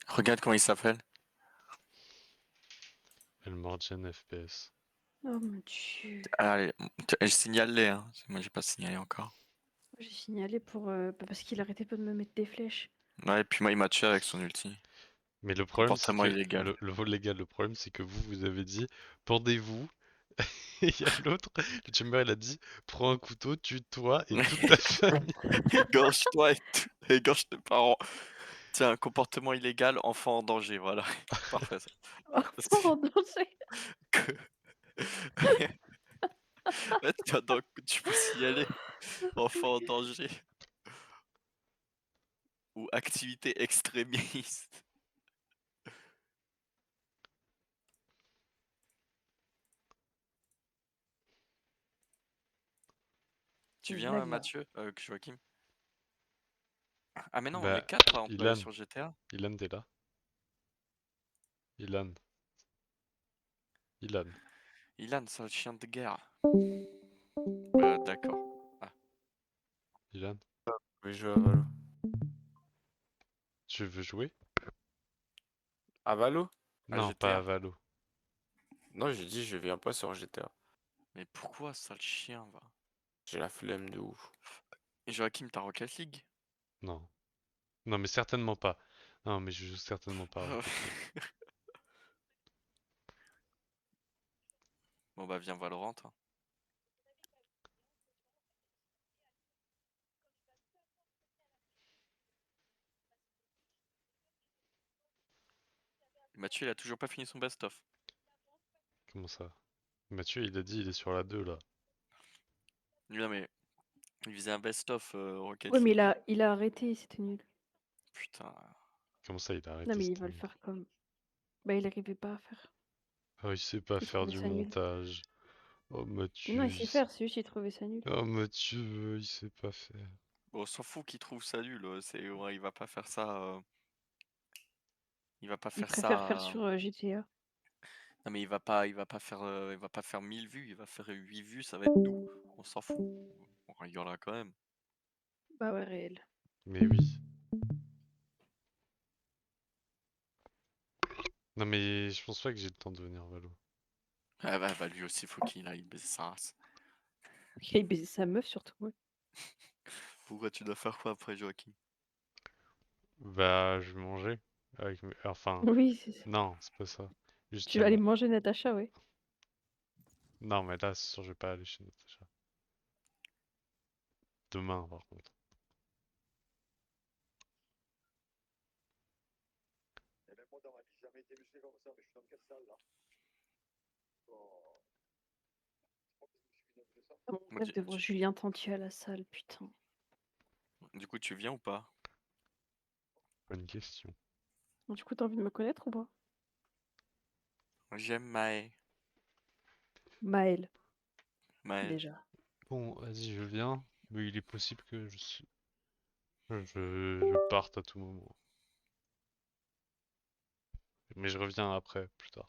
[SPEAKER 1] Regarde comment il s'appelle.
[SPEAKER 6] Elmorgen FPS.
[SPEAKER 5] Oh mon dieu.
[SPEAKER 1] Allez, elle signale-les, hein. Moi j'ai pas signalé encore.
[SPEAKER 5] J'ai signalé pour parce qu'il arrêtait pas de me mettre des flèches.
[SPEAKER 1] Ouais, et puis moi il m'a tué avec son ulti.
[SPEAKER 6] Mais le problème, c'est
[SPEAKER 1] Comportement
[SPEAKER 6] que
[SPEAKER 1] illégal.
[SPEAKER 6] le vol légal, le problème, c'est que vous avez dit pendez-vous. Et il y a l'autre, le Chamber, il a dit prends un couteau, tue-toi et toute ta famille.
[SPEAKER 1] Égorge-toi et égorge tes parents. Tiens, comportement illégal, enfant en danger, voilà. Parfait ça.
[SPEAKER 5] Enfant en danger.
[SPEAKER 1] Ouais, donc, tu peux signaler enfant en danger. Ou activité extrémiste. Tu
[SPEAKER 5] Une
[SPEAKER 1] viens,
[SPEAKER 5] blague, là.
[SPEAKER 1] Mathieu, Joachim? Ah mais non, on est
[SPEAKER 6] Bah,
[SPEAKER 1] 4 à employer
[SPEAKER 6] Ilan,
[SPEAKER 1] sur GTA.
[SPEAKER 6] Ilan, t'es là? Ilan, Ilan.
[SPEAKER 1] Ilan, sale chien de guerre. D'accord.
[SPEAKER 6] Ilan,
[SPEAKER 8] Je vais jouer à Valo.
[SPEAKER 6] tu veux jouer?
[SPEAKER 8] À Valo? À
[SPEAKER 6] Non, pas à
[SPEAKER 8] GTA?
[SPEAKER 6] Valo.
[SPEAKER 8] Non, j'ai dit je viens pas sur GTA.
[SPEAKER 1] Mais pourquoi, sale chien, va?
[SPEAKER 8] J'ai la flemme de ouf.
[SPEAKER 1] Et Joachim, t'as Rocket League?
[SPEAKER 6] Non. Non, mais certainement pas. Non, mais je joue certainement pas à Rocket League.
[SPEAKER 1] Bon bah viens Valorant, hein. Mathieu, il a toujours pas fini son best-of.
[SPEAKER 6] Comment ça? Mathieu, il a dit il est sur la 2 là.
[SPEAKER 1] Non mais, il faisait un best-of Rocket
[SPEAKER 5] Ouais, mais
[SPEAKER 1] League.
[SPEAKER 5] il a arrêté, c'était nul.
[SPEAKER 1] Putain.
[SPEAKER 6] Comment ça, il a arrêté
[SPEAKER 5] Non, mais il
[SPEAKER 6] c'était
[SPEAKER 5] va le
[SPEAKER 6] nul.
[SPEAKER 5] faire comme. Bah, il arrivait pas à faire.
[SPEAKER 6] Oh, il sait pas
[SPEAKER 5] Il
[SPEAKER 6] faire
[SPEAKER 5] trouvait
[SPEAKER 6] du
[SPEAKER 5] ça nul.
[SPEAKER 6] montage. Oh,
[SPEAKER 5] Mais non,
[SPEAKER 6] Mathieu,
[SPEAKER 5] il sait faire, c'est juste qu'il trouvait ça nul.
[SPEAKER 6] Oh, Mathieu, il sait pas faire.
[SPEAKER 1] Bon, on s'en fout qu'il trouve ça nul, ouais, il va pas faire ça. Il va pas
[SPEAKER 5] Il
[SPEAKER 1] faire
[SPEAKER 5] préfère faire
[SPEAKER 1] ça.
[SPEAKER 5] sur GTA.
[SPEAKER 1] Non mais il va pas faire 1000 vues, il va faire 8 vues, ça va être doux. On s'en fout. On rigolera quand même.
[SPEAKER 5] Bah ouais, réel.
[SPEAKER 6] Mais oui. Non, mais je pense pas que j'ai le temps de venir Valo.
[SPEAKER 1] Ah bah lui aussi, faut qu'il aille baiser sa race.
[SPEAKER 5] Il a baisé sa meuf surtout. Ouais.
[SPEAKER 1] Pourquoi tu dois faire quoi après Joachim?
[SPEAKER 6] Bah, je vais manger. Enfin,
[SPEAKER 5] Oui, c'est ça.
[SPEAKER 6] non, c'est pas ça. Juste,
[SPEAKER 5] Tu vas aller manger Natacha, ouais.
[SPEAKER 6] Non, mais là, c'est sûr, je vais pas aller chez Natacha. Demain, par contre.
[SPEAKER 5] Ah, mon
[SPEAKER 1] Moi,
[SPEAKER 5] rêve de voir Julien Tanti à la salle, putain.
[SPEAKER 1] Du coup, tu viens ou pas?
[SPEAKER 6] Bonne question.
[SPEAKER 5] Du coup, t'as envie de me connaître ou pas?
[SPEAKER 1] J'aime Mae.
[SPEAKER 5] Maël,
[SPEAKER 1] Maël.
[SPEAKER 5] déjà.
[SPEAKER 6] Bon, vas-y, je viens. Mais il est possible que je parte à tout moment. Mais je reviens après, plus tard.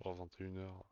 [SPEAKER 6] Vers 21h.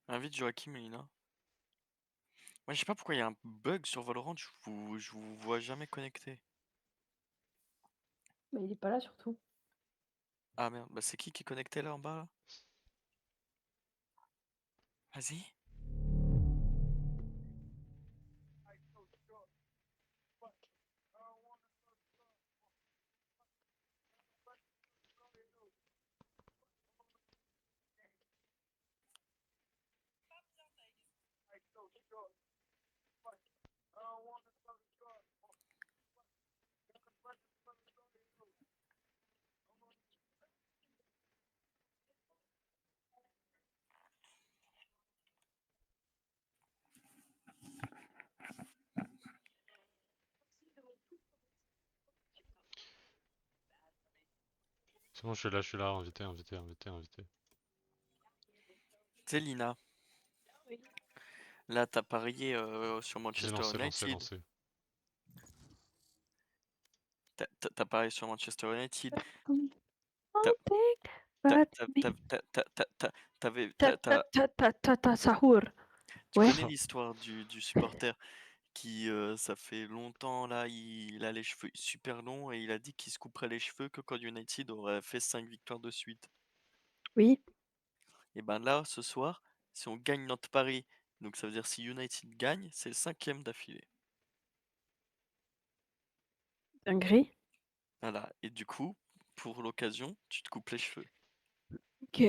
[SPEAKER 1] Invite Joachim et Lina. Moi, je sais pas pourquoi il y a un bug sur Valorant, je vous vois jamais connecté.
[SPEAKER 5] Mais il est pas là surtout.
[SPEAKER 1] Ah merde, bah c'est qui est connecté là en bas là? Vas-y.
[SPEAKER 6] C'est bon, je suis là, invité, invité, invité, invité.
[SPEAKER 1] Tu sais, Lina,
[SPEAKER 2] Oui.
[SPEAKER 1] là t'as parié sur
[SPEAKER 6] J'ai
[SPEAKER 1] Manchester
[SPEAKER 6] lancé, lancé,
[SPEAKER 1] United.
[SPEAKER 6] lancé.
[SPEAKER 1] T'as parié sur Manchester United.
[SPEAKER 5] Something
[SPEAKER 1] T'as-
[SPEAKER 5] but
[SPEAKER 1] t'as-
[SPEAKER 5] me.
[SPEAKER 1] t'as- t'as- t'as- t'as- t'as- t'avais-
[SPEAKER 5] Ta ta ta ta ta ta sahur.
[SPEAKER 1] Tu
[SPEAKER 5] Ouais.
[SPEAKER 1] connais l'histoire du supporter qui, ça fait longtemps là, il a les cheveux super longs et il a dit qu'il se couperait les cheveux que quand United aurait fait 5 victoires de suite.
[SPEAKER 5] Oui.
[SPEAKER 1] Et ben là, ce soir, si on gagne notre pari, donc ça veut dire si United gagne, c'est le 5e d'affilée.
[SPEAKER 5] Dinguerie.
[SPEAKER 1] Voilà. Et du coup, pour l'occasion, tu te coupes les cheveux.
[SPEAKER 5] Ok.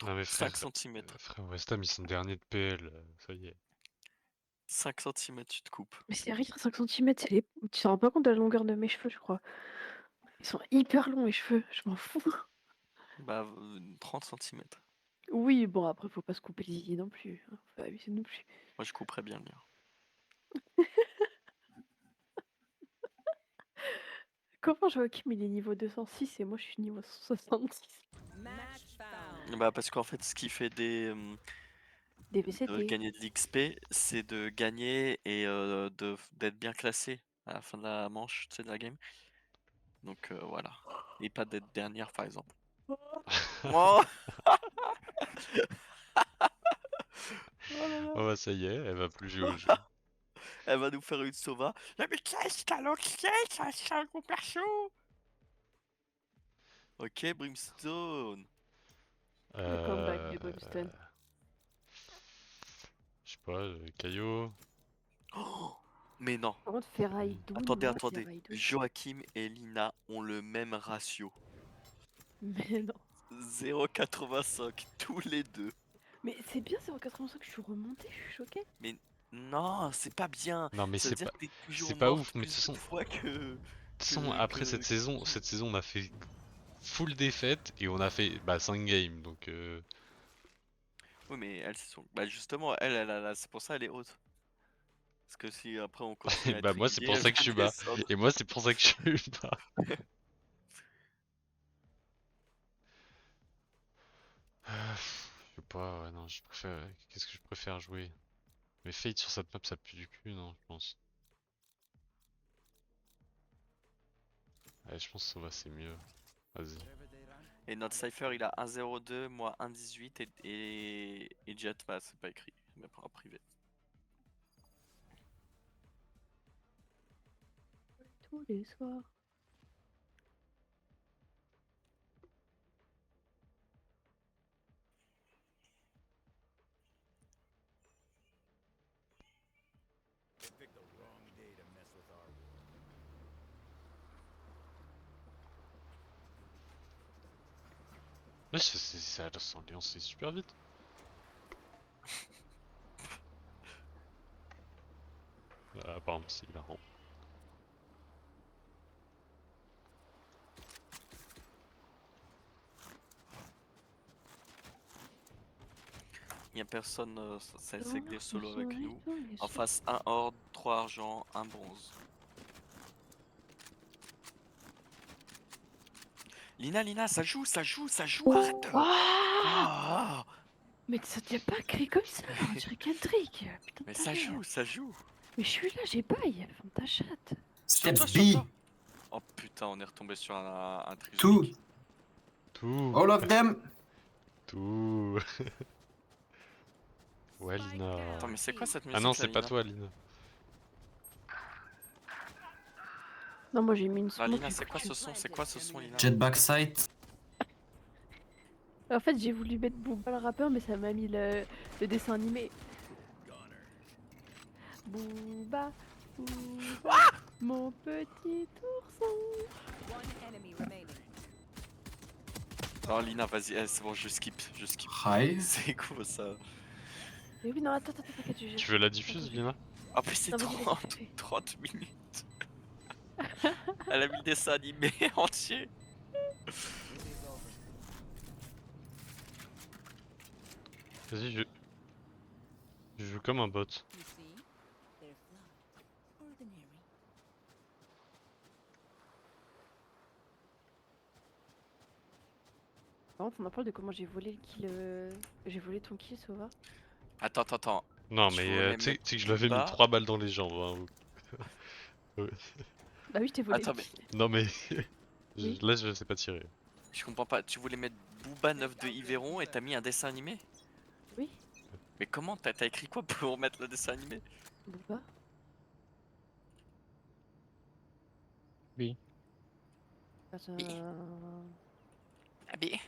[SPEAKER 6] Non mais frère,
[SPEAKER 1] 5 cm.
[SPEAKER 6] frère West Ham ils sont derniers de PL, ça y est.
[SPEAKER 1] 5 cm, tu te coupes.
[SPEAKER 5] Mais c'est rien, 5 centimètres, c'est les... Tu te rends pas compte de la longueur de mes cheveux, je crois. Ils sont hyper longs, mes cheveux, je m'en fous.
[SPEAKER 1] Bah, 30 cm.
[SPEAKER 5] Oui, bon, après, faut pas se couper les yeux non plus. Hein. Faut pas abuser non plus.
[SPEAKER 1] Moi, je couperais bien le mien.
[SPEAKER 5] Comment Joachim, il est niveau 206 et moi, je suis niveau 166.
[SPEAKER 7] Match found.
[SPEAKER 1] Bah, parce qu'en fait, ce qui fait
[SPEAKER 5] Des
[SPEAKER 1] de
[SPEAKER 5] VCT.
[SPEAKER 1] gagner de l'XP, c'est de gagner et d'être bien classé à la fin de la manche, tu sais, de la game. Donc voilà. Et pas d'être dernière, par exemple. Oh
[SPEAKER 6] Oh bah ça y est, elle va plus jouer au jeu.
[SPEAKER 1] Elle va nous faire une sova. Mais qu'est-ce qu'elle a c'est un gros perso. Ok, Brimstone.
[SPEAKER 5] Le comeback de Brimstone.
[SPEAKER 6] Je sais pas, Caillot.
[SPEAKER 1] Oh, mais non.
[SPEAKER 5] Par contre, Ferraille douille.
[SPEAKER 1] Attendez.
[SPEAKER 5] Ferraille douille.
[SPEAKER 1] Joachim et Lina ont le même ratio.
[SPEAKER 5] Mais non.
[SPEAKER 1] 0,85 tous les deux.
[SPEAKER 5] Mais c'est bien, c'est en 85 que je suis remontée, je suis choquée.
[SPEAKER 1] Non, c'est pas bien.
[SPEAKER 6] Non mais
[SPEAKER 1] Ça veut
[SPEAKER 6] c'est
[SPEAKER 1] dire
[SPEAKER 6] pas,
[SPEAKER 1] que t'es toujours
[SPEAKER 6] c'est pas
[SPEAKER 1] mort
[SPEAKER 6] ouf, mais de toute
[SPEAKER 1] plus
[SPEAKER 6] façon,
[SPEAKER 1] de fois que...
[SPEAKER 6] de toute façon, après cette saison on a fait full défaite et on a fait 5 games donc
[SPEAKER 1] Oui, mais elles sont... Bah justement, c'est pour ça elle est haute. Parce que si après on continue à être
[SPEAKER 6] bah moi c'est
[SPEAKER 1] régulier,
[SPEAKER 6] pour
[SPEAKER 1] elle
[SPEAKER 6] ça que
[SPEAKER 1] va
[SPEAKER 6] je suis bas.
[SPEAKER 1] descendre.
[SPEAKER 6] Et moi c'est pour ça que je suis bas. Je sais pas, ouais, non, je préfère. Qu'est-ce que je préfère jouer? Mais Fate sur cette map ça pue du cul, non, je pense. Ouais, je pense que ça va, c'est mieux. Vas-y.
[SPEAKER 9] Wherever they run,
[SPEAKER 1] Et notre Cypher il a 1,02, moi 1,18 et Jet, bah c'est pas écrit, mais pas en privé.
[SPEAKER 5] Tous les soirs.
[SPEAKER 9] they picked the wrong day to mess with our war.
[SPEAKER 6] Ouais, ça a lancé super vite. Ah, pardon, c'est hilarant.
[SPEAKER 1] Il y a personne, c'est que des solos
[SPEAKER 5] Tous
[SPEAKER 1] avec
[SPEAKER 5] les
[SPEAKER 1] nous.
[SPEAKER 5] soirs, les
[SPEAKER 1] En
[SPEAKER 5] soirs.
[SPEAKER 1] face, 1 or, 3 argent, 1 bronze. Lina, ça joue, arrête de...
[SPEAKER 5] Ouah
[SPEAKER 1] Ah,
[SPEAKER 5] Mais ça t'a pas crié comme ça, on dirait Kendrick. Putain
[SPEAKER 1] mais
[SPEAKER 5] de ta mère.
[SPEAKER 1] ça joue.
[SPEAKER 5] Mais je suis là, j'ai bail, ferme ta chatte.
[SPEAKER 1] Sur
[SPEAKER 10] Steps
[SPEAKER 1] toi.
[SPEAKER 10] B.
[SPEAKER 1] Oh putain, on est retombé sur un trick.
[SPEAKER 10] Two.
[SPEAKER 6] Tout.
[SPEAKER 10] All of them.
[SPEAKER 6] Tout. Ouais, Lina.
[SPEAKER 1] Attends, mais c'est quoi cette musique
[SPEAKER 6] Ah non,
[SPEAKER 1] là,
[SPEAKER 6] c'est pas
[SPEAKER 1] Lina
[SPEAKER 6] toi, Lina.
[SPEAKER 5] Non, moi j'ai mis une
[SPEAKER 1] Non,
[SPEAKER 5] smoke.
[SPEAKER 1] Lina,
[SPEAKER 5] et
[SPEAKER 1] c'est quoi
[SPEAKER 5] puis-
[SPEAKER 1] ce son? C'est quoi ce son, Lina?
[SPEAKER 10] Jet Backside.
[SPEAKER 5] En fait, j'ai voulu mettre Booba le rappeur, mais ça m'a mis le dessin animé. Booba, Booba, mon petit ourson.
[SPEAKER 1] Non, Lina, vas-y, c'est bon, je skip.
[SPEAKER 10] Hive.
[SPEAKER 1] C'est quoi ça?
[SPEAKER 5] Mais oui, non, attends, t'inquiète, je...
[SPEAKER 6] Tu veux la diffuse, Lina?
[SPEAKER 1] En plus, c'est
[SPEAKER 5] Non, vas-y, vas-y,
[SPEAKER 1] 30,
[SPEAKER 5] fais.
[SPEAKER 1] 30 minutes. Elle a mis le dessin animé entier.
[SPEAKER 6] Vas-y, je joue comme un bot.
[SPEAKER 5] Par contre, on en parle de comment j'ai volé le kill. J'ai volé ton kill, Sova.
[SPEAKER 1] Attends.
[SPEAKER 6] Non,
[SPEAKER 1] Tu
[SPEAKER 6] mais
[SPEAKER 1] voulais
[SPEAKER 6] tu sais
[SPEAKER 1] mettre
[SPEAKER 6] que je l'avais mis
[SPEAKER 1] Booba.
[SPEAKER 6] 3 balles dans les jambes. Hein.
[SPEAKER 5] Bah oui, je t'ai volé
[SPEAKER 1] Attends,
[SPEAKER 5] le
[SPEAKER 1] mais
[SPEAKER 5] kill.
[SPEAKER 6] Non, mais
[SPEAKER 5] Oui.
[SPEAKER 6] là, je sais pas tirer.
[SPEAKER 1] je comprends pas. Tu voulais mettre Booba 9 de Yveron et t'as mis un dessin animé?
[SPEAKER 5] Oui,
[SPEAKER 1] Mais comment? T'as écrit quoi pour mettre le dessin animé?
[SPEAKER 5] Booba.
[SPEAKER 11] Oui.
[SPEAKER 5] Attends...
[SPEAKER 1] Ah, mais...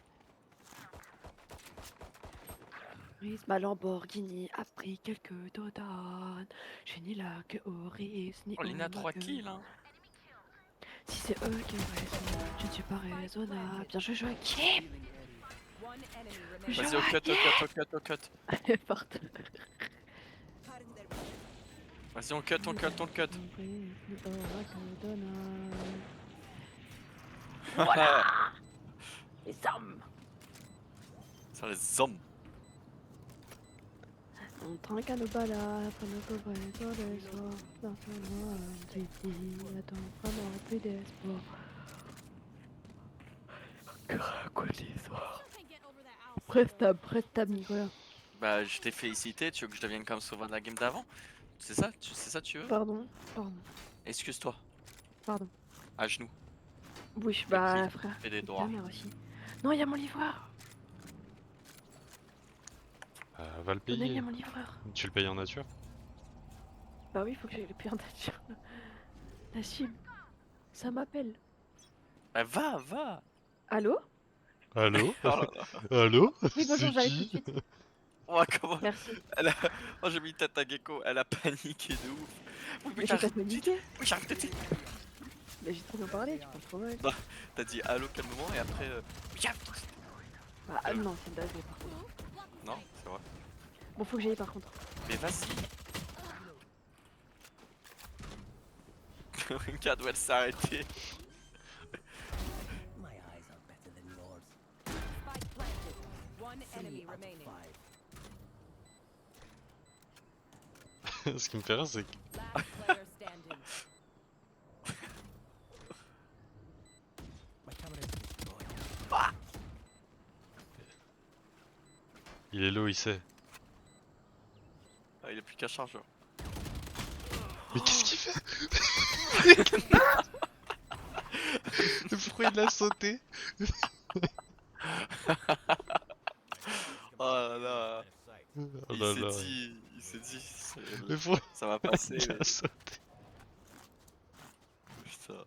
[SPEAKER 5] Prise ma Lamborghini a pris quelques dodanes. Je n'y la que Oris ni
[SPEAKER 1] Oh, Lina, 3
[SPEAKER 5] Omague.
[SPEAKER 1] kills, hein.
[SPEAKER 5] Si c'est eux qui ont raison, je ne suis pas raisonnable. Bien, je joue à qui?
[SPEAKER 1] Vas-y, au cut.
[SPEAKER 5] Elle est forte.
[SPEAKER 1] Vas-y, on cut.
[SPEAKER 5] Voilà. Les hommes.
[SPEAKER 1] Sur les hommes.
[SPEAKER 5] On trinque à nos balades, pour nos pauvres sur les soirs. Dans ce noir, qui attend vraiment plus d'espoir. Quoi l'histoire? Presta, Nicolas.
[SPEAKER 1] Bah, je t'ai félicité. Tu veux que je devienne comme Sauvin de la game d'avant? C'est ça? Tu veux?
[SPEAKER 5] Pardon.
[SPEAKER 1] Excuse-toi.
[SPEAKER 5] Pardon.
[SPEAKER 1] À genoux.
[SPEAKER 5] Oui, bah frère.
[SPEAKER 1] Et des
[SPEAKER 5] Ta
[SPEAKER 1] droits.
[SPEAKER 5] mère aussi. Non, il y a mon livreur.
[SPEAKER 6] Va le
[SPEAKER 5] Donnez-lui
[SPEAKER 6] payer.
[SPEAKER 5] à mon livreur.
[SPEAKER 6] Tu le payes en nature?
[SPEAKER 5] Bah oui, faut que j'aille le payer en nature. Nassim, ça m'appelle.
[SPEAKER 1] Bah, va.
[SPEAKER 5] Allô?
[SPEAKER 6] Allô?
[SPEAKER 1] Oh là là.
[SPEAKER 6] Allô?
[SPEAKER 5] Oui, bonjour,
[SPEAKER 6] C'est
[SPEAKER 5] j'arrive tout de
[SPEAKER 6] qui?
[SPEAKER 5] suite.
[SPEAKER 1] Oh, comment...
[SPEAKER 5] Merci.
[SPEAKER 1] Oh, j'ai mis tête à gecko. Elle a paniqué de ouf. Oui,
[SPEAKER 5] Mais j'ai pas
[SPEAKER 1] j'arrive tout de
[SPEAKER 5] paniqué.
[SPEAKER 1] suite. Oui, j'arrive tout de suite.
[SPEAKER 5] Mais j'ai trop bien parlé, tu parles trop mal.
[SPEAKER 1] Non, t'as dit allô calmement et après... Oui, j'arrive tout de suite.
[SPEAKER 5] Bah ah, non, c'est dingue par contre.
[SPEAKER 1] Non, c'est vrai.
[SPEAKER 5] Bon, faut que j'aille par contre.
[SPEAKER 1] Mais vas-y. Regarde où elle s'est arrêtée.
[SPEAKER 6] Ce qui me fait rire, c'est que il est low, il sait.
[SPEAKER 1] Ah, il a plus qu'un chargeur.
[SPEAKER 6] Mais qu'est-ce qu'il fait? Pourquoi il a sauté?
[SPEAKER 1] Oh là là.
[SPEAKER 6] Oh là là.
[SPEAKER 1] Il s'est dit,
[SPEAKER 6] Mais pourquoi
[SPEAKER 1] ça va passer.
[SPEAKER 6] il a sauté?
[SPEAKER 1] Putain.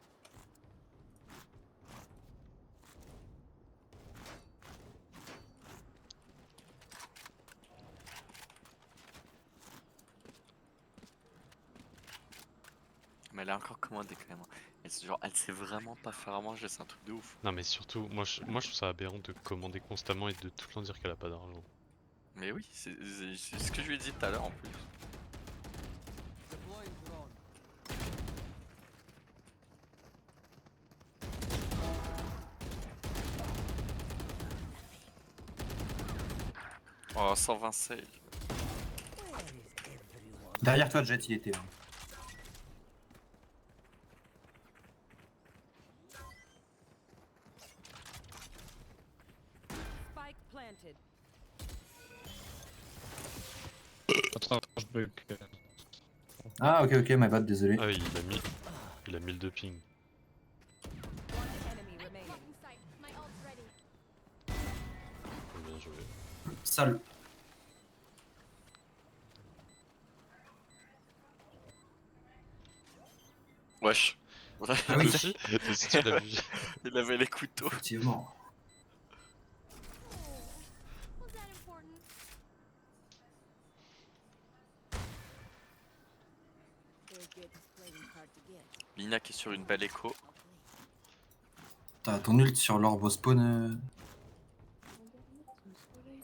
[SPEAKER 1] Mais elle a encore commandé quand même. Elle sait vraiment pas faire à manger, c'est un truc de ouf.
[SPEAKER 6] Non mais surtout, moi je trouve ça aberrant de commander constamment et de tout le temps dire qu'elle a pas d'argent.
[SPEAKER 1] Mais oui, c'est ce que je lui ai dit tout à l'heure en plus. Oh, 120 save.
[SPEAKER 10] Derrière toi, Jet, il était là.
[SPEAKER 11] Attends, je bug.
[SPEAKER 10] Ah, ok, my bad, désolé.
[SPEAKER 6] Ah oui, il a mis le de ping. Bien joué.
[SPEAKER 10] Sale.
[SPEAKER 1] Wesh.
[SPEAKER 10] Ah oui.
[SPEAKER 6] Toi aussi, tu l'as vu.
[SPEAKER 1] Il avait les couteaux.
[SPEAKER 10] Effectivement.
[SPEAKER 7] Was that important?
[SPEAKER 3] They're good playing hard to get.
[SPEAKER 1] Lina qui est sur une belle écho.
[SPEAKER 10] T'as ton ult sur l'orbe au spawn.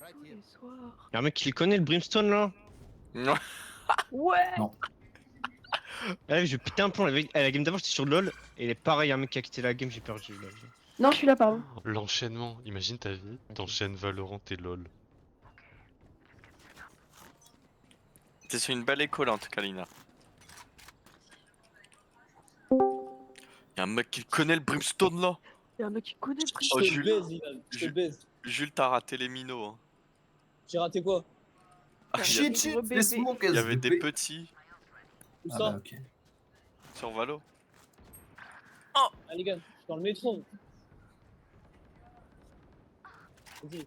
[SPEAKER 9] Right here.
[SPEAKER 11] Y'a un mec qui le connaît, le Brimstone là?
[SPEAKER 5] Ouais.
[SPEAKER 10] Non.
[SPEAKER 11] Ah, je vais péter un plomb. La game d'avant, j'étais sur LoL. Et il est pareil, y'a un mec qui a quitté la game, j'ai perdu. Là.
[SPEAKER 5] Non, je suis là, pardon.
[SPEAKER 6] L'enchaînement, imagine ta vie, t'enchaînes Valorant et LoL.
[SPEAKER 1] T'es sur une belle écho là en tout cas, Lina. Y'a un mec qui connaît le Brimstone là.
[SPEAKER 5] Y'a un mec qui connaît le
[SPEAKER 1] Oh,
[SPEAKER 5] prix.
[SPEAKER 1] Jules.
[SPEAKER 12] baise, Lina, je te
[SPEAKER 1] Jules.
[SPEAKER 12] baise.
[SPEAKER 1] Jules, t'as raté les minots. Hein.
[SPEAKER 12] J'ai raté quoi?
[SPEAKER 1] Ah,
[SPEAKER 10] Shit, shit,
[SPEAKER 5] gros bébé.
[SPEAKER 10] laisse-moi
[SPEAKER 1] il y avait des
[SPEAKER 10] bébé.
[SPEAKER 1] petits
[SPEAKER 12] Où
[SPEAKER 10] Ah
[SPEAKER 12] ça?
[SPEAKER 10] bah ok.
[SPEAKER 1] sur Valo.
[SPEAKER 12] Ah les gars, je suis dans le métro. Vas-y.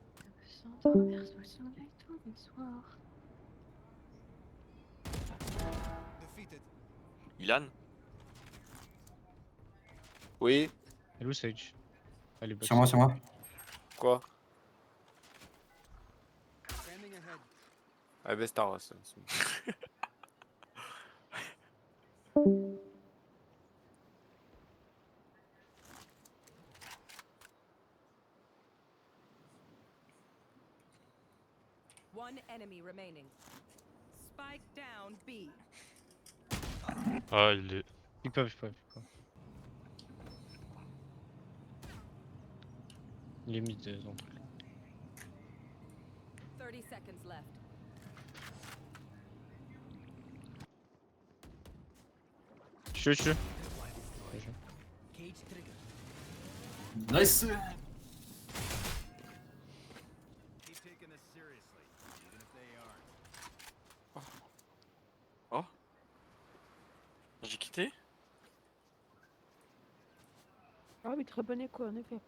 [SPEAKER 9] Defeated.
[SPEAKER 1] Ilan.
[SPEAKER 8] Oui.
[SPEAKER 11] Hello Sage. Allez,
[SPEAKER 10] Sur moi, sur moi.
[SPEAKER 8] Quoi?
[SPEAKER 9] Scanning ahead.
[SPEAKER 8] Ah bah Star Wars.
[SPEAKER 7] One enemy remaining. Spike down B.
[SPEAKER 6] Ah, il est.
[SPEAKER 11] Pique pas, pique pas, pique pas. Il est mid dans le truc.
[SPEAKER 7] 30 seconds left.
[SPEAKER 11] Je suis.
[SPEAKER 9] Cage trigger.
[SPEAKER 10] Nice.
[SPEAKER 9] Keep taking this seriously, even if they aren't.
[SPEAKER 1] Oh. J'ai quitté.
[SPEAKER 5] Ah oui, très bonne écho, en effet.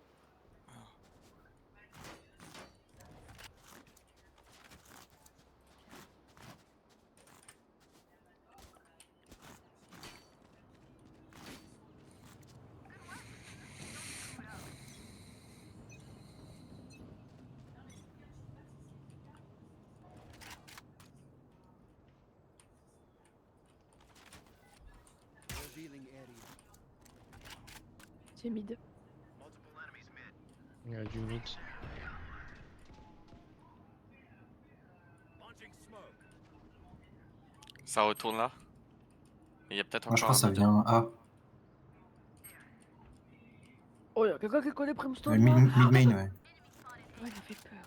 [SPEAKER 9] Revealing area.
[SPEAKER 5] C'est mid.
[SPEAKER 11] Il y a du mid.
[SPEAKER 9] Launching smoke.
[SPEAKER 1] Ça retourne là. Et il y a peut-être
[SPEAKER 10] Moi je
[SPEAKER 1] encore
[SPEAKER 10] pense que ça
[SPEAKER 1] mid.
[SPEAKER 10] vient A.
[SPEAKER 5] Oh, y'a quelqu'un qui connaît Brimstone.
[SPEAKER 10] Mid,
[SPEAKER 5] là.
[SPEAKER 10] mid main, ouais.
[SPEAKER 5] Ouais, il m'a fait peur.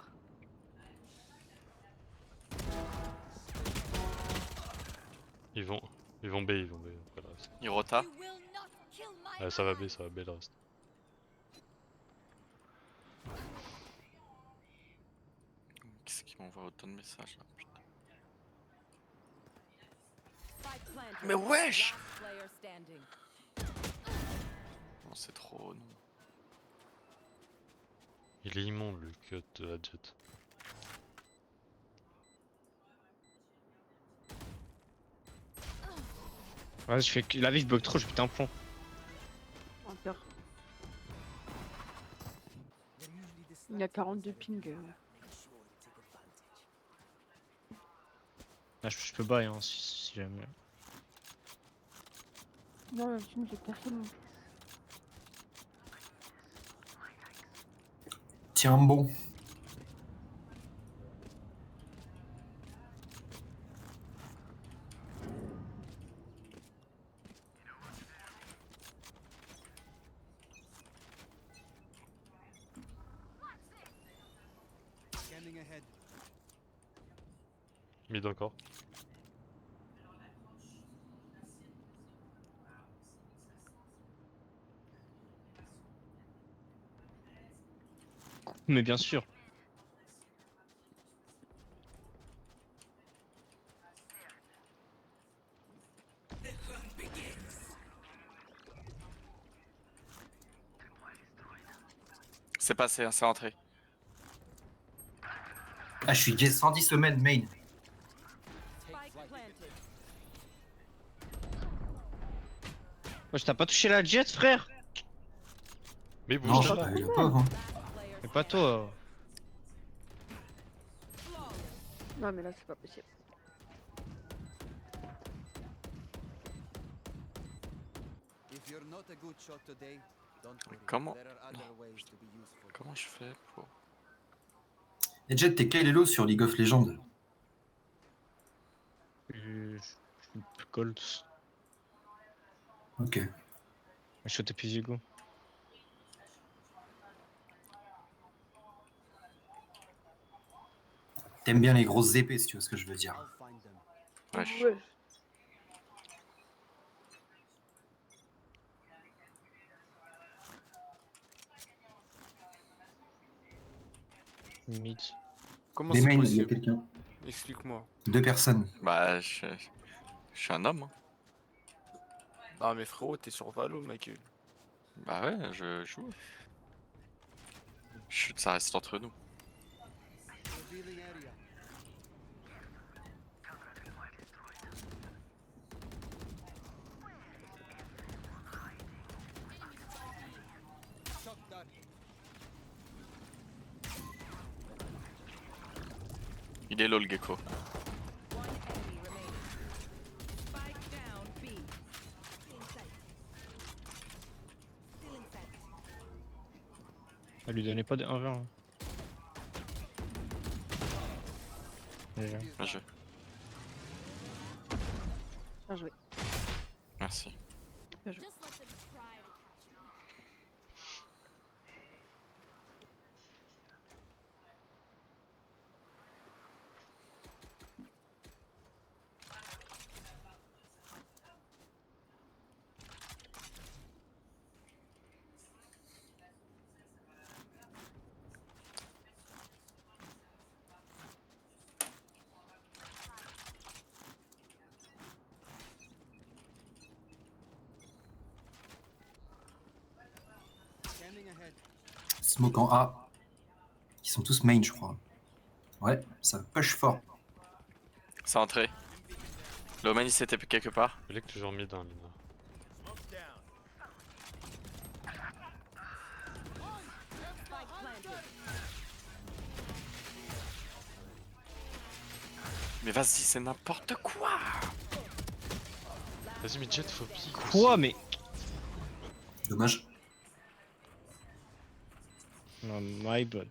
[SPEAKER 6] Ils vont B, ils vont B. Après le reste.
[SPEAKER 1] Il rota.
[SPEAKER 7] You will not kill my
[SPEAKER 6] Ah, ça va B le reste.
[SPEAKER 1] Qu'est-ce qui m'envoie autant de messages là, putain.
[SPEAKER 7] Spike planted.
[SPEAKER 1] Mais wesh!
[SPEAKER 7] Last player standing.
[SPEAKER 1] Non, c'est trop. Non.
[SPEAKER 6] Il est immonde le cut de la jet.
[SPEAKER 11] Ouais, je fais que la vie, je bug trop, je pète un plomb.
[SPEAKER 5] Inter. Il y a 42 ping.
[SPEAKER 11] Là, je peux buy hein, si jamais.
[SPEAKER 5] Non, le film, j'ai personne.
[SPEAKER 10] Tiens bon.
[SPEAKER 9] Scanning ahead.
[SPEAKER 6] Mid encore.
[SPEAKER 11] Mais bien sûr.
[SPEAKER 1] C'est passé, hein, c'est rentré.
[SPEAKER 10] Ah, je suis 110 semaines main.
[SPEAKER 7] Spike planted.
[SPEAKER 11] Moi, je t'ai pas touché la jet, frère.
[SPEAKER 6] Mais
[SPEAKER 10] Non,
[SPEAKER 6] bouge
[SPEAKER 10] j'ai
[SPEAKER 6] là.
[SPEAKER 10] pas eu la pauvre. Hein.
[SPEAKER 11] C'est pas toi.
[SPEAKER 5] Non, mais là, c'est pas possible.
[SPEAKER 9] If you're not a good shot today, don't worry.
[SPEAKER 1] Comment-
[SPEAKER 9] There are other ways to be useful.
[SPEAKER 1] Comment je fais pour...
[SPEAKER 10] Et Jet, t'es quel elo sur League of Legends?
[SPEAKER 11] Je suis Gold.
[SPEAKER 10] Ok.
[SPEAKER 11] Je suis au TP Vigo.
[SPEAKER 10] T'aimes bien les grosses épées, si tu vois ce que je veux dire.
[SPEAKER 9] I'll find them.
[SPEAKER 1] Wesh.
[SPEAKER 5] Ouais.
[SPEAKER 11] Mid.
[SPEAKER 8] Comment
[SPEAKER 10] Les
[SPEAKER 8] c'est
[SPEAKER 10] mains, il y a
[SPEAKER 8] possible?
[SPEAKER 10] quelqu'un.
[SPEAKER 8] Explique-moi.
[SPEAKER 10] 2 personnes.
[SPEAKER 1] Bah, je suis un homme. Hein.
[SPEAKER 8] Ah mais frérot, t'es sur Valo, ma gueule.
[SPEAKER 1] Bah ouais, je joue. Chut, ça reste entre nous.
[SPEAKER 9] Revealing area. Shot done.
[SPEAKER 1] Il est low le gecko.
[SPEAKER 11] Elle lui donnait pas de 1v1. Hein. Déjà.
[SPEAKER 1] Bien joué.
[SPEAKER 5] Bien joué.
[SPEAKER 1] Merci.
[SPEAKER 5] Bien joué.
[SPEAKER 7] Just let them try to catch me.
[SPEAKER 9] Scanning ahead.
[SPEAKER 10] Smoke en A. Ils sont tous main, je crois. Ouais, ça push fort.
[SPEAKER 1] C'est entré. Le man il s'était quelque part.
[SPEAKER 6] Il est toujours mid hein, Lina.
[SPEAKER 1] Mais vas-y, c'est n'importe quoi.
[SPEAKER 6] Vas-y, mais Jet, faut pique.
[SPEAKER 11] Quoi, mais.
[SPEAKER 10] Dommage.
[SPEAKER 11] Non, my bad.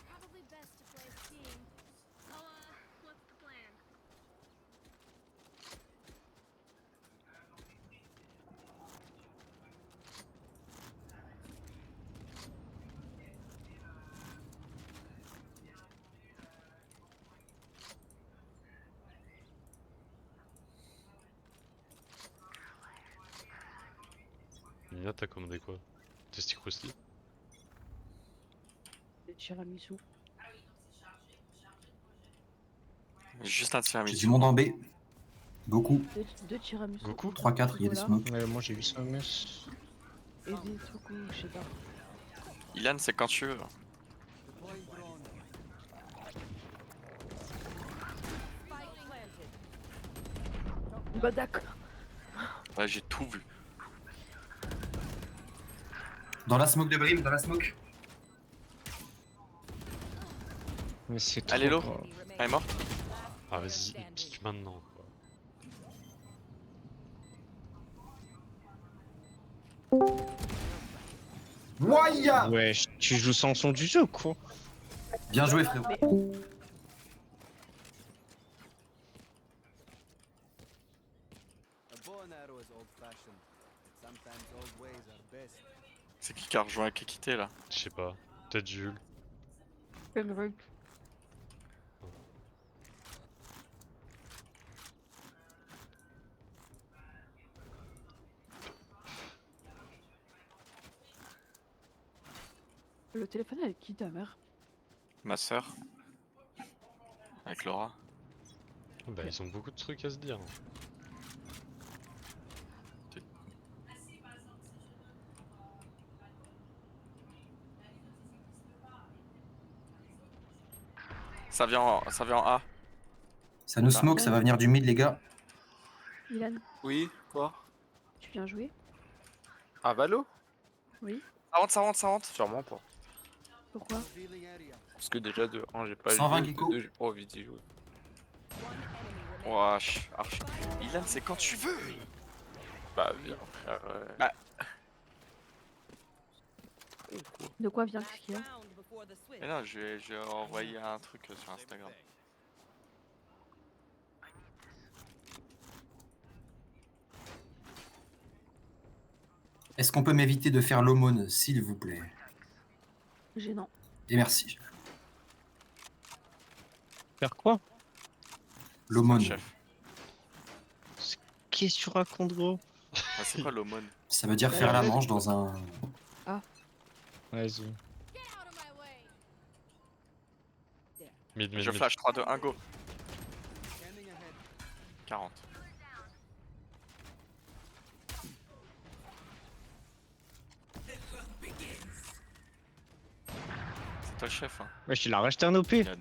[SPEAKER 7] Probably best to play a team. So, what's the plan?
[SPEAKER 6] Lina, t'as commandé quoi? Testi Krusty?
[SPEAKER 5] Des tiramisu.
[SPEAKER 1] Juste un
[SPEAKER 10] J'ai
[SPEAKER 1] tiramisu.
[SPEAKER 10] du monde en B. Beaucoup.
[SPEAKER 5] Deux tiramisu.
[SPEAKER 6] Goku
[SPEAKER 10] 3-4, il y a des
[SPEAKER 5] Voilà.
[SPEAKER 10] smokes.
[SPEAKER 11] Ouais, moi j'ai vu ça, mess.
[SPEAKER 5] Et des trucs, je sais pas.
[SPEAKER 1] Ilan, c'est quand tu veux.
[SPEAKER 9] Deploying drone.
[SPEAKER 5] Bah d'accord.
[SPEAKER 1] Ouais, j'ai tout vu.
[SPEAKER 10] Dans la smoke de Brim, dans la smoke.
[SPEAKER 11] Mais c'est trop.
[SPEAKER 1] Elle est low.
[SPEAKER 11] quoi.
[SPEAKER 1] Elle est morte.
[SPEAKER 6] Ah, vas-y, pique maintenant quoi.
[SPEAKER 10] Wouaya!
[SPEAKER 11] Ouais, tu joues sans son du jeu, quoi.
[SPEAKER 10] Bien joué, frérot.
[SPEAKER 9] A bow and arrow is old-fashioned. Sometimes old ways are best.
[SPEAKER 1] C'est qui a rejoint Kekité là?
[SPEAKER 6] Je sais pas. Peut-être Jules.
[SPEAKER 5] Penrug. Le téléphone avec qui ta mère?
[SPEAKER 1] Ma soeur. Avec Laura.
[SPEAKER 6] Bah, ils ont beaucoup de trucs à se dire.
[SPEAKER 1] Ça vient en A.
[SPEAKER 10] Ça nous smoke, ça va venir du mid, les gars.
[SPEAKER 5] Ilan,
[SPEAKER 8] Oui, quoi?
[SPEAKER 5] tu viens jouer?
[SPEAKER 8] À Valo?
[SPEAKER 5] Oui.
[SPEAKER 1] Ça rentre.
[SPEAKER 8] Sûrement pas.
[SPEAKER 5] Pourquoi?
[SPEAKER 9] Revealing area.
[SPEAKER 8] Parce que déjà, de 1, j'ai pas
[SPEAKER 10] 120
[SPEAKER 8] joué, de
[SPEAKER 10] Gecko.
[SPEAKER 8] 2, j'ai pas envie d'y jouer.
[SPEAKER 1] Wesh, archi. Ilan, c'est quand tu veux.
[SPEAKER 8] Bah, viens, frère.
[SPEAKER 1] Bah.
[SPEAKER 5] De quoi vient qu'est-ce qu'il y a?
[SPEAKER 1] Mais non, je vais envoyer un truc sur Instagram.
[SPEAKER 10] Est-ce qu'on peut m'éviter de faire l'aumône, s'il vous plaît?
[SPEAKER 5] Gênant.
[SPEAKER 10] Et merci.
[SPEAKER 11] Faire quoi?
[SPEAKER 10] L'aumône.
[SPEAKER 1] Chef.
[SPEAKER 11] Qu'est-ce que tu racontes, gros?
[SPEAKER 1] Ah, c'est quoi l'aumône?
[SPEAKER 10] Ça veut dire faire la manche dans un...
[SPEAKER 11] Vas-y.
[SPEAKER 6] Mid,
[SPEAKER 1] Je flash 3, 2, 1, go. 40. C'est toi le chef, hein.
[SPEAKER 11] Wesh, il a racheté un OP.
[SPEAKER 1] Ilan.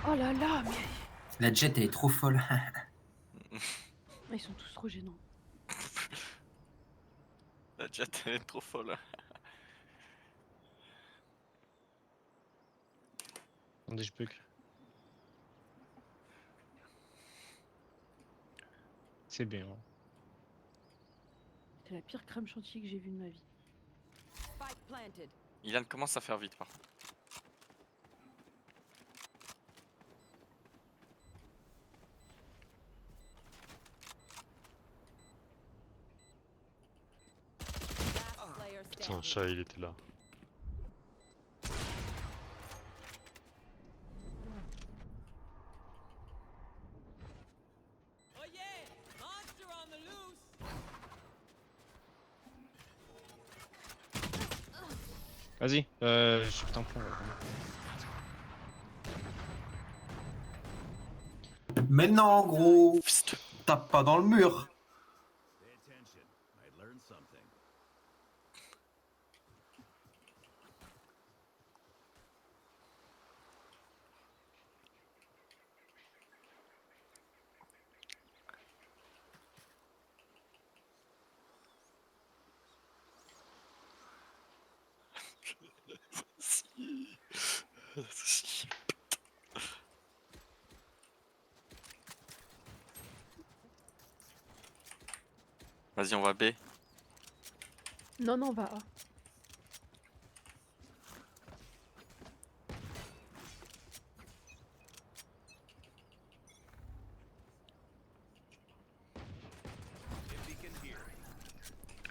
[SPEAKER 5] Oh là là, mais
[SPEAKER 10] La jet, elle est trop folle.
[SPEAKER 5] ils sont tous trop gênants.
[SPEAKER 1] La jet elle est trop folle.
[SPEAKER 11] Attendez, je peux que. C'est bien. Hein.
[SPEAKER 5] C'est la pire crème chantilly que j'ai vue de ma vie.
[SPEAKER 1] Ilan commence à faire vite par contre.
[SPEAKER 6] Putain, un chat, il était là.
[SPEAKER 11] Vas-y, je suis putain plan.
[SPEAKER 10] Maintenant, gros, tape pas dans le mur.
[SPEAKER 1] Vas-y, on va B.
[SPEAKER 5] Non, non, on va A.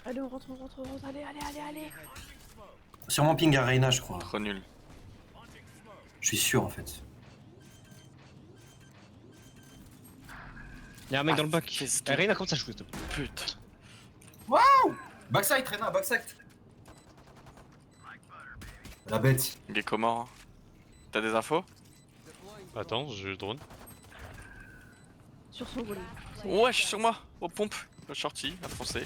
[SPEAKER 5] Allez, on rentre, allez, allez.
[SPEAKER 10] Sûrement ping Arena, je crois.
[SPEAKER 1] Trop nul.
[SPEAKER 10] Je suis sûr, en fait.
[SPEAKER 11] Y'a un mec dans le bac.
[SPEAKER 1] qu'est-ce que-
[SPEAKER 11] Reina, comment ça joue, s'il te plaît?
[SPEAKER 1] Putain.
[SPEAKER 10] Waouh! Backside, Rena, backside. La bête.
[SPEAKER 1] Gecko mort. T'as des infos?
[SPEAKER 6] Attends, je drone.
[SPEAKER 5] Sur son volet.
[SPEAKER 1] Wesh, sur moi, aux pompes. Le shorty, a foncé.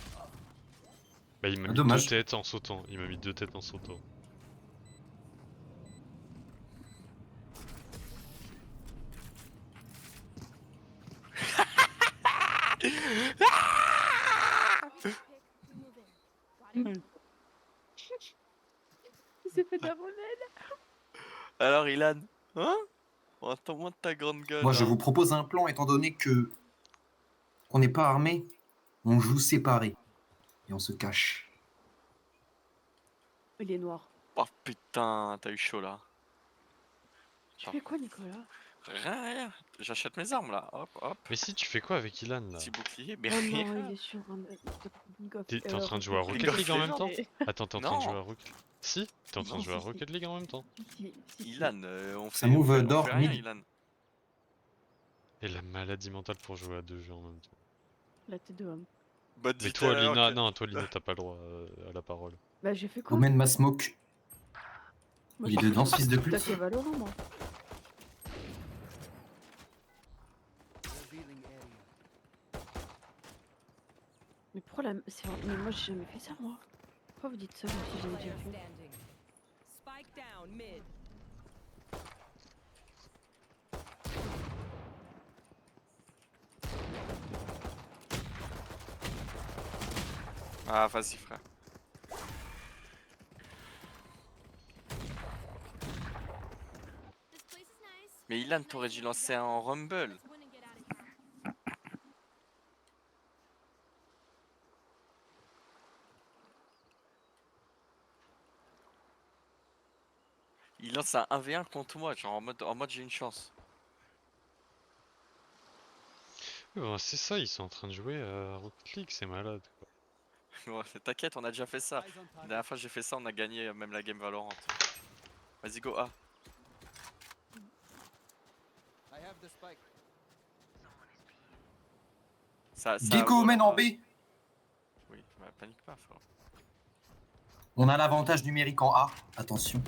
[SPEAKER 6] Bah, il m'a
[SPEAKER 10] Ah,
[SPEAKER 6] mis
[SPEAKER 10] dommage.
[SPEAKER 6] 2 têtes en sautant. Il m'a mis 2 têtes en sautant.
[SPEAKER 5] Il s'est fait de la monnaie.
[SPEAKER 1] Alors, Ilan, hein? On attend moins de ta grande gueule.
[SPEAKER 10] Moi, je
[SPEAKER 1] hein.
[SPEAKER 10] vous propose un plan, étant donné que qu'on n'est pas armé, on joue séparé. Et on se cache.
[SPEAKER 5] Il est noir.
[SPEAKER 1] Oh putain, t'as eu chaud là.
[SPEAKER 5] Tu fais quoi, Nicolas?
[SPEAKER 1] Rien. J'achète mes armes là. Hop, hop.
[SPEAKER 6] Mais si, tu fais quoi avec Ilan là?
[SPEAKER 1] Petit bouclier, mais
[SPEAKER 5] Oh
[SPEAKER 1] rien.
[SPEAKER 5] non, il est sur un...
[SPEAKER 6] T'es en train de jouer à Rocket
[SPEAKER 1] League of
[SPEAKER 6] League en même
[SPEAKER 1] Legends.
[SPEAKER 6] temps? Attends, t'es en train de
[SPEAKER 1] Non.
[SPEAKER 6] jouer à Rocket League? Si? T'es en train de
[SPEAKER 5] Non,
[SPEAKER 6] jouer à
[SPEAKER 5] si,
[SPEAKER 6] Rocket League en même temps?
[SPEAKER 1] Ilan, on fait,
[SPEAKER 10] Ça move
[SPEAKER 1] on fait
[SPEAKER 10] d'or,
[SPEAKER 1] rien,
[SPEAKER 10] mid.
[SPEAKER 1] Ilan.
[SPEAKER 6] Et la maladie mentale pour jouer à 2 jeux en même temps.
[SPEAKER 5] La tête de homme.
[SPEAKER 1] Bah,
[SPEAKER 6] Mais
[SPEAKER 1] dis
[SPEAKER 6] toi,
[SPEAKER 1] tout à l'heure
[SPEAKER 6] Lina,
[SPEAKER 1] que-
[SPEAKER 6] non, toi, Lina, t'as pas le droit à la parole.
[SPEAKER 5] Bah, j'ai fait quoi?
[SPEAKER 10] Omen ma smoke.
[SPEAKER 5] Moi,
[SPEAKER 10] Il est
[SPEAKER 5] j'ai
[SPEAKER 10] dedans,
[SPEAKER 5] fait-
[SPEAKER 10] ce fils de
[SPEAKER 5] T'as
[SPEAKER 10] pute.
[SPEAKER 5] fait Valorant, moi.
[SPEAKER 9] Revealing area.
[SPEAKER 5] Mais pourquoi la... Mais moi, j'ai jamais fait ça, moi. Pourquoi vous dites ça, même si j'ai déjà fait?
[SPEAKER 13] down mid.
[SPEAKER 1] Ah, vas-y, frère.
[SPEAKER 7] This place is nice.
[SPEAKER 1] Mais Ilan, t'aurais dû lancer un Rumble.
[SPEAKER 7] Let's win and get out of here.
[SPEAKER 1] Il lance un 1v1 contre moi, genre en mode j'ai une chance.
[SPEAKER 6] Ouais, c'est ça, ils sont en train de jouer à Rocket League, c'est malade.
[SPEAKER 1] Ouais, t'inquiète, on a déjà fait ça.
[SPEAKER 9] Eyes on
[SPEAKER 1] La
[SPEAKER 9] target.
[SPEAKER 1] dernière fois j'ai fait ça, on a gagné même la game Valorant. Vas-y, go A.
[SPEAKER 9] I have the spike.
[SPEAKER 1] Ça,
[SPEAKER 10] Gecko mène en B.
[SPEAKER 1] Oui, bah, panique pas, frère.
[SPEAKER 10] On a l'avantage numérique en A. Attention.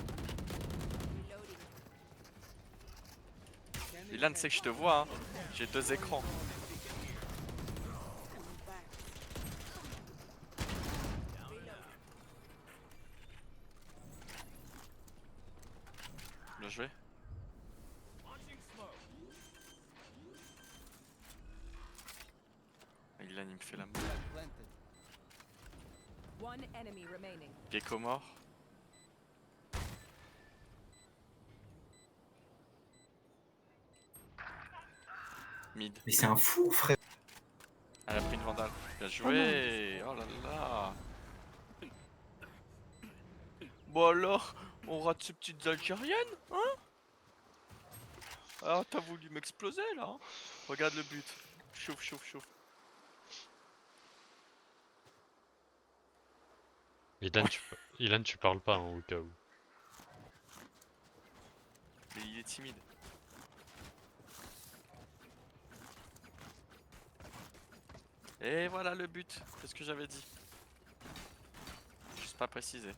[SPEAKER 1] Ilan, tu sais que je te vois, hein. J'ai 2 écrans. Bien joué. Ilan, il me fait la mort.
[SPEAKER 9] Planted.
[SPEAKER 13] One enemy remaining.
[SPEAKER 1] Gecko mort. Mid.
[SPEAKER 10] Mais c'est un fou, frère.
[SPEAKER 1] Elle a pris une vandale. Bien joué. Oh là là. Bon alors, on rate ces petites Algériennes, hein? Ah, t'as voulu m'exploser là, hein? Regarde le but. Chauffe, chauffe, chauffe.
[SPEAKER 6] Ilan, tu parles pas hein, au cas où.
[SPEAKER 1] Mais il est timide. Et voilà le but, c'est ce que j'avais dit. Juste pas précisé.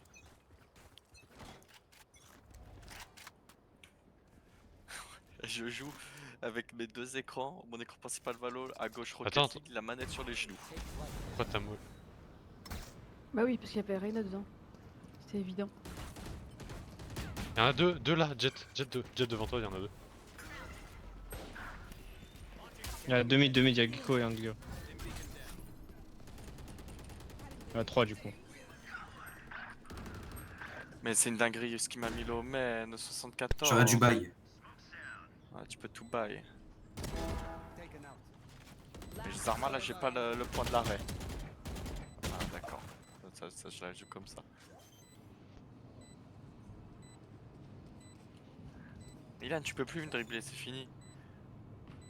[SPEAKER 1] Je joue avec mes 2 écrans, mon écran principal Valo à gauche Rocket
[SPEAKER 6] Attends,
[SPEAKER 1] League, la manette sur les genoux.
[SPEAKER 6] Pourquoi t'as mot?
[SPEAKER 5] Bah oui, parce qu'il y avait Reyna dedans. C'est évident.
[SPEAKER 6] Il y en a deux là, Jet 2, Jet devant toi, il y en a 2.
[SPEAKER 11] Il y a 2 mid, il y a Gecko et un gars. Il y en a 3 du coup.
[SPEAKER 1] Mais c'est une dinguerie ce qui m'a mis le man 74.
[SPEAKER 10] J'aurais dû bail.
[SPEAKER 1] Ouais, tu peux tout bail.
[SPEAKER 9] Taken out.
[SPEAKER 1] Mais Zarma là j'ai pas le point de l'arrêt. Ah d'accord. Ça je la joue comme ça. Ilan, tu peux plus me dribbler, c'est fini.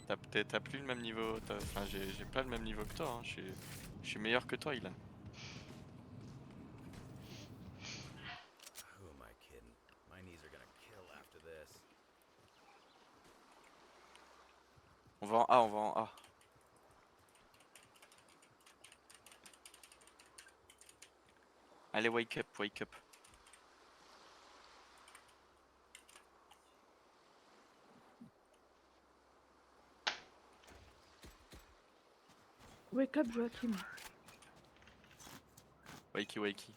[SPEAKER 1] T'as plus le même niveau. Enfin j'ai pas le même niveau que toi. Hein. Je suis meilleur que toi, Ilan.
[SPEAKER 9] Who am I kidding? My knees are gonna kill after this.
[SPEAKER 1] On va en A, on va en A. Allez, wake up, wake up.
[SPEAKER 5] Wake up, Joachim.
[SPEAKER 1] Wakey, wakey.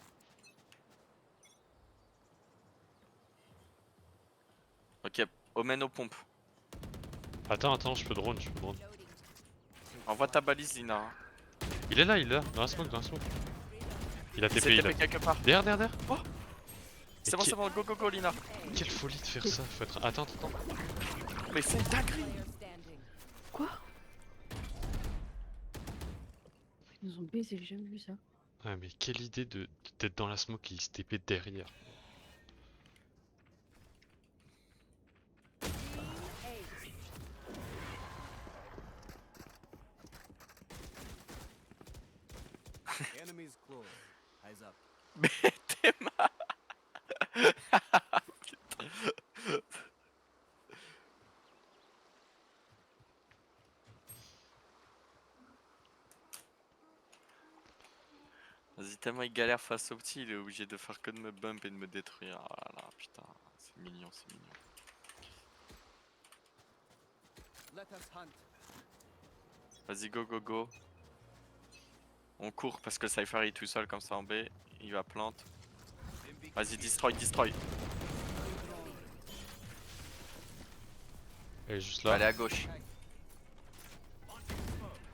[SPEAKER 1] Ok, Omen aux pompes.
[SPEAKER 6] Attends, je peux drone.
[SPEAKER 1] Envoie ta balise, Lina. Hein.
[SPEAKER 6] Il est là, dans la smoke, Il a
[SPEAKER 1] Il s'est
[SPEAKER 6] TP, il a.
[SPEAKER 1] TP quelque part.
[SPEAKER 6] Derrière.
[SPEAKER 1] Oh, c'est bon, c'est bon, go, go, go, Lina.
[SPEAKER 6] Quelle folie de faire ça, faut être. Attends.
[SPEAKER 1] Mais c'est une dinguerie.
[SPEAKER 5] Quoi? Ils nous ont baisé, j'ai jamais vu ça.
[SPEAKER 6] Ouais, mais quelle idée d'être dans la smoke et il se TP derrière.
[SPEAKER 9] Enemies close. Eyes up.
[SPEAKER 1] Mais t'es mal. Vas-y, tellement il galère face au petit, il est obligé de faire que de me bump et de me détruire. Oh là là, putain, c'est mignon, c'est mignon.
[SPEAKER 9] Let us hunt.
[SPEAKER 1] Vas-y, go, go, go. On court parce que Cypher est tout seul comme ça en B. Il va plante. Vas-y, destroy.
[SPEAKER 6] Elle est juste là.
[SPEAKER 1] Allez à gauche.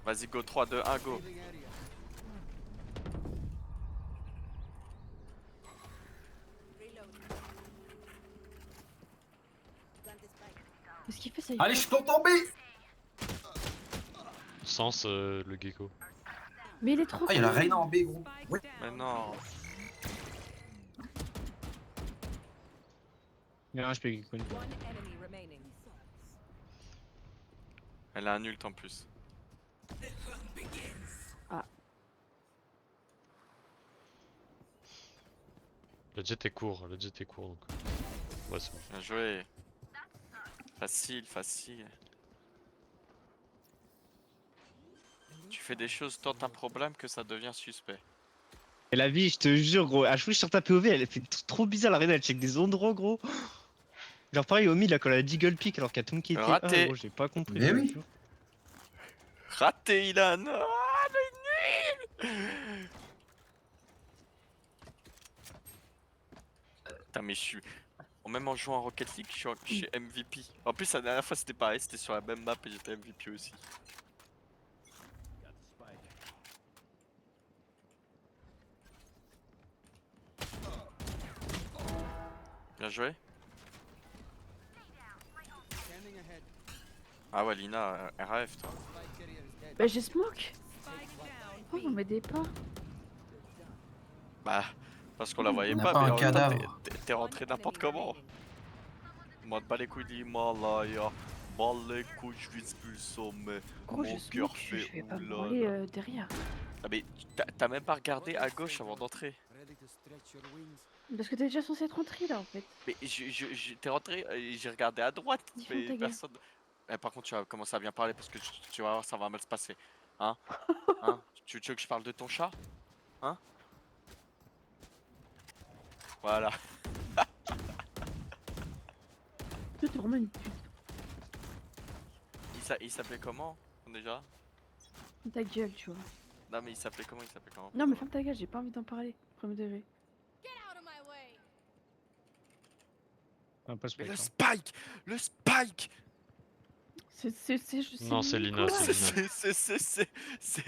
[SPEAKER 1] Vas-y, go, 3, 2, 1, go.
[SPEAKER 5] Qu'est-ce qu'il fait ça?
[SPEAKER 10] Allez, je suis tombé.
[SPEAKER 6] Sens le gecko.
[SPEAKER 5] Mais il est trop
[SPEAKER 10] Ah, il y a la
[SPEAKER 5] con.
[SPEAKER 10] reine en B, gros. Ouais.
[SPEAKER 1] Mais non.
[SPEAKER 11] Il y a un HP qui connaît.
[SPEAKER 1] Elle a un ult en plus.
[SPEAKER 6] Le jet est court, le jet est court donc. Ouais, c'est bon.
[SPEAKER 1] Bien joué. Facile, facile. Tu fais des choses tant un problème que ça devient suspect.
[SPEAKER 11] Et la vie, je te jure, gros, à chaque fois que je sors ta POV, elle fait trop bizarre la reine, elle check des endroits, gros. Genre pareil au mid là quand elle a Deagle Pick alors qu'il y a tout le monde qui était.
[SPEAKER 1] Raté.
[SPEAKER 11] Ah, gros, j'ai pas compris.
[SPEAKER 10] Mais
[SPEAKER 11] je te
[SPEAKER 10] oui.
[SPEAKER 11] jure.
[SPEAKER 1] Raté, Ilan. Ah, le nul. Putain, mais je suis... Même en jouant à Rocket League, je suis MVP. En plus, la dernière fois, c'était pareil, c'était sur la même map et j'étais MVP aussi. Bien joué. Ah ouais, Lina, RAF, toi.
[SPEAKER 5] Bah j'ai smoke. Oh, vous m'aidez pas.
[SPEAKER 1] Bah, parce qu'on la voyait
[SPEAKER 10] On n'a
[SPEAKER 1] pas,
[SPEAKER 10] pas
[SPEAKER 1] mais
[SPEAKER 10] un
[SPEAKER 1] en même temps,
[SPEAKER 10] cadavre.
[SPEAKER 1] t'es rentré n'importe comment. Moi, bats les couilles d'Himalaya, bats les couilles, je vis plus sommet.
[SPEAKER 5] Gros,
[SPEAKER 1] Mon
[SPEAKER 5] je
[SPEAKER 1] cœur
[SPEAKER 5] smoke,
[SPEAKER 1] fait
[SPEAKER 5] je vais pas me
[SPEAKER 1] oulala.
[SPEAKER 5] branler derrière.
[SPEAKER 1] Ah, mais t'as même pas regardé à gauche avant d'entrer.
[SPEAKER 5] Parce que t'es déjà censé être rentré là en fait.
[SPEAKER 1] Mais t'es rentré et j'ai regardé à droite,
[SPEAKER 5] Dis
[SPEAKER 1] mais
[SPEAKER 5] ta gueule.
[SPEAKER 1] personne. Eh, par contre, tu vas commencer à bien parler parce que tu vas voir, ça va mal se passer. Hein? Hein? Tu veux que je parle de ton chat? Hein? Voilà.
[SPEAKER 5] Toi t'es vraiment une pute.
[SPEAKER 1] Il s'appelait comment déjà?
[SPEAKER 5] Ta gueule, tu vois.
[SPEAKER 1] Non, mais il s'appelait comment?
[SPEAKER 5] Non mais ferme ta gueule, j'ai pas envie d'en parler. Premier degré.
[SPEAKER 7] Get out of my way.
[SPEAKER 11] Ah, pas
[SPEAKER 1] Mais
[SPEAKER 11] spike,
[SPEAKER 1] le
[SPEAKER 11] hein.
[SPEAKER 1] spike! Le spike!
[SPEAKER 6] Non, c'est Lina, c'est Lina.
[SPEAKER 1] C'est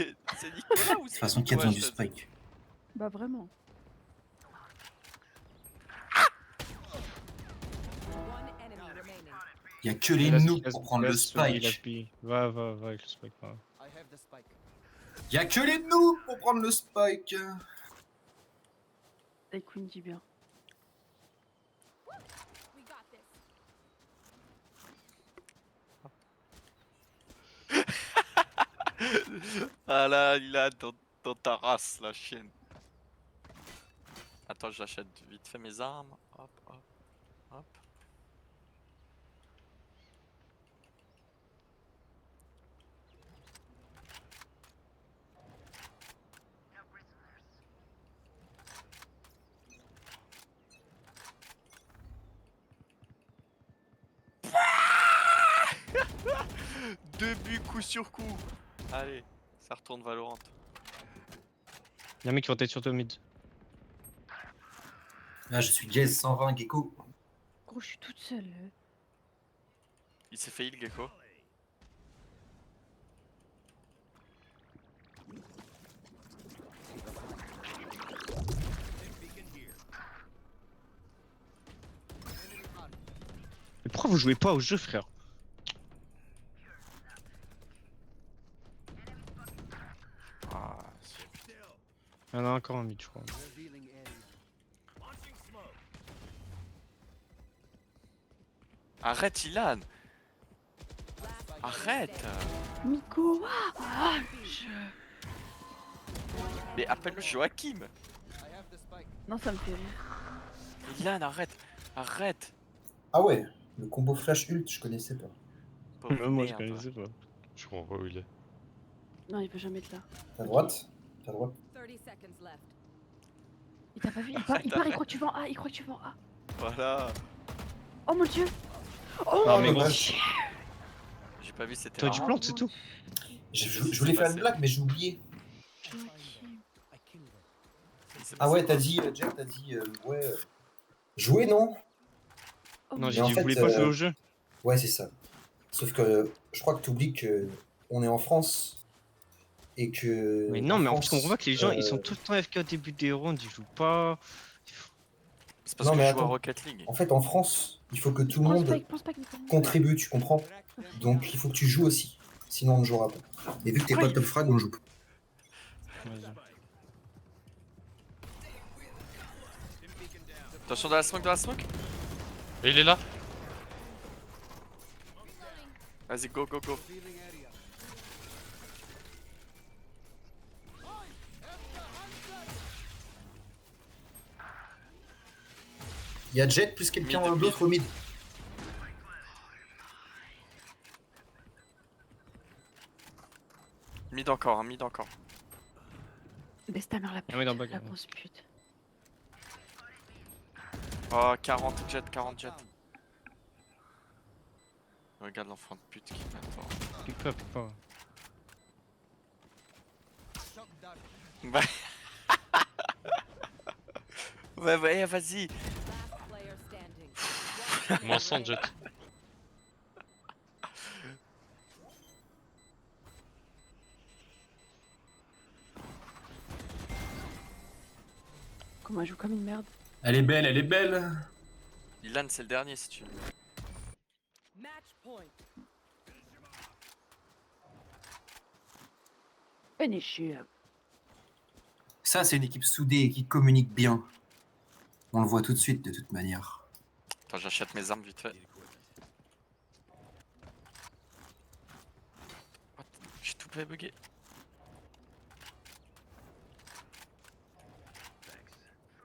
[SPEAKER 1] Nicolas ou
[SPEAKER 10] De toute
[SPEAKER 1] c'est
[SPEAKER 10] façon, qui a besoin
[SPEAKER 1] ouais,
[SPEAKER 10] du
[SPEAKER 1] je te-
[SPEAKER 10] spike?
[SPEAKER 5] Bah vraiment.
[SPEAKER 10] Il y a que les noobs pour prendre le spike.
[SPEAKER 11] Va avec le spike. Va.
[SPEAKER 9] I have the spike.
[SPEAKER 10] Il y a que les noobs pour prendre le spike.
[SPEAKER 5] Et Queen dit bien.
[SPEAKER 7] We got this.
[SPEAKER 1] Ah là, il a dans ta race, la chienne. Attends, j'achète vite fait mes armes. Hop, hop, hop. Deux buts coup sur coup. Allez, ça retourne Valorant.
[SPEAKER 11] Y'a un mec qui rotate sur toi mid.
[SPEAKER 10] Là, je suis Jazz 120 Gecko.
[SPEAKER 5] Gros, je suis toute seule.
[SPEAKER 1] Il s'est fait heal, Gecko.
[SPEAKER 11] Mais pourquoi vous jouez pas au jeu, frère?
[SPEAKER 1] Ah,
[SPEAKER 11] Il y en a encore un mid, je crois.
[SPEAKER 9] Revealing area.
[SPEAKER 1] arrête, Ilan. Arrête.
[SPEAKER 5] Miko.
[SPEAKER 1] Mais appelle-le Joachim.
[SPEAKER 9] I have the spike.
[SPEAKER 5] Non, ça me fait rire.
[SPEAKER 1] Ilan, arrête. Arrête.
[SPEAKER 10] Ah ouais, le combo flash ult, je connaissais pas.
[SPEAKER 1] Pauvre
[SPEAKER 11] Moi je
[SPEAKER 1] merde.
[SPEAKER 11] connaissais pas.
[SPEAKER 6] Je comprends pas où il est.
[SPEAKER 5] Non, il peut jamais être là.
[SPEAKER 10] À droite? À droite?
[SPEAKER 7] 30 seconds left.
[SPEAKER 5] Il t'a pas vu, il part, il croit que tu vas en A, il croit que tu vas en A.
[SPEAKER 1] Voilà.
[SPEAKER 5] Oh mon dieu. Oh
[SPEAKER 11] Non,
[SPEAKER 5] mon
[SPEAKER 11] mais gros.
[SPEAKER 5] dieu.
[SPEAKER 1] J'ai pas vu, c'était
[SPEAKER 11] Toi, tu
[SPEAKER 1] rare.
[SPEAKER 11] plantes, c'est tout.
[SPEAKER 10] Je voulais faire une blague, mais j'ai oublié.
[SPEAKER 9] I killed them.
[SPEAKER 1] Il s'est
[SPEAKER 10] Ah
[SPEAKER 1] passé
[SPEAKER 10] ouais,
[SPEAKER 1] quoi
[SPEAKER 10] t'as dit, Jack, t'as dit, ouais. Jouer, non?
[SPEAKER 5] Oh
[SPEAKER 11] Non,
[SPEAKER 5] mon
[SPEAKER 11] j'ai
[SPEAKER 10] en
[SPEAKER 11] dit, vous
[SPEAKER 10] fait,
[SPEAKER 11] voulez pas jouer au jeu?
[SPEAKER 10] Ouais, c'est ça. Sauf que je crois que tu oublies que on est en France et que
[SPEAKER 11] Mais non,
[SPEAKER 10] en
[SPEAKER 11] mais en plus, on voit
[SPEAKER 10] France,
[SPEAKER 11] que les gens, ils sont tout le temps AFK au début des rounds, ils jouent pas.
[SPEAKER 1] C'est parce
[SPEAKER 10] non
[SPEAKER 1] que
[SPEAKER 10] mais
[SPEAKER 1] je joue à
[SPEAKER 10] attends.
[SPEAKER 1] Rocket League.
[SPEAKER 10] En fait, en France, il faut que tout le
[SPEAKER 5] Prends
[SPEAKER 10] monde
[SPEAKER 5] Spike, Nicolas.
[SPEAKER 10] contribue, tu comprends? Donc il faut que tu joues aussi. Sinon on ne jouera pas. Et vu que t'es
[SPEAKER 1] Pourquoi
[SPEAKER 10] pas top frag, on joue pas.
[SPEAKER 1] Attention dans la smoke, dans la smoke.
[SPEAKER 6] Et il est là.
[SPEAKER 1] Vas-y, go, go, go.
[SPEAKER 10] Il y a Jet plus quelqu'un
[SPEAKER 1] Mid,
[SPEAKER 10] d'autre au mid.
[SPEAKER 1] Mid encore, hein, mid encore.
[SPEAKER 5] Baisse ta mère la pute,
[SPEAKER 11] Ah oui, dans le bug,
[SPEAKER 5] la
[SPEAKER 11] ouais.
[SPEAKER 5] grosse pute.
[SPEAKER 1] Oh, 40 jet, 40 jet. Regarde l'enfant de pute qui m'attend.
[SPEAKER 11] Pique pas, pique pas.
[SPEAKER 1] Bah. Ouais, vas-y.
[SPEAKER 6] Moi sans jet.
[SPEAKER 5] Comment elle joue comme une merde.
[SPEAKER 10] Elle est belle, elle est belle.
[SPEAKER 1] Ilan, c'est le dernier si tu veux.
[SPEAKER 10] Ça, c'est une équipe soudée et qui communique bien. On le voit tout de suite, de toute manière.
[SPEAKER 1] Attends, j'achète mes armes vite fait. What? J'ai tout fait bugger.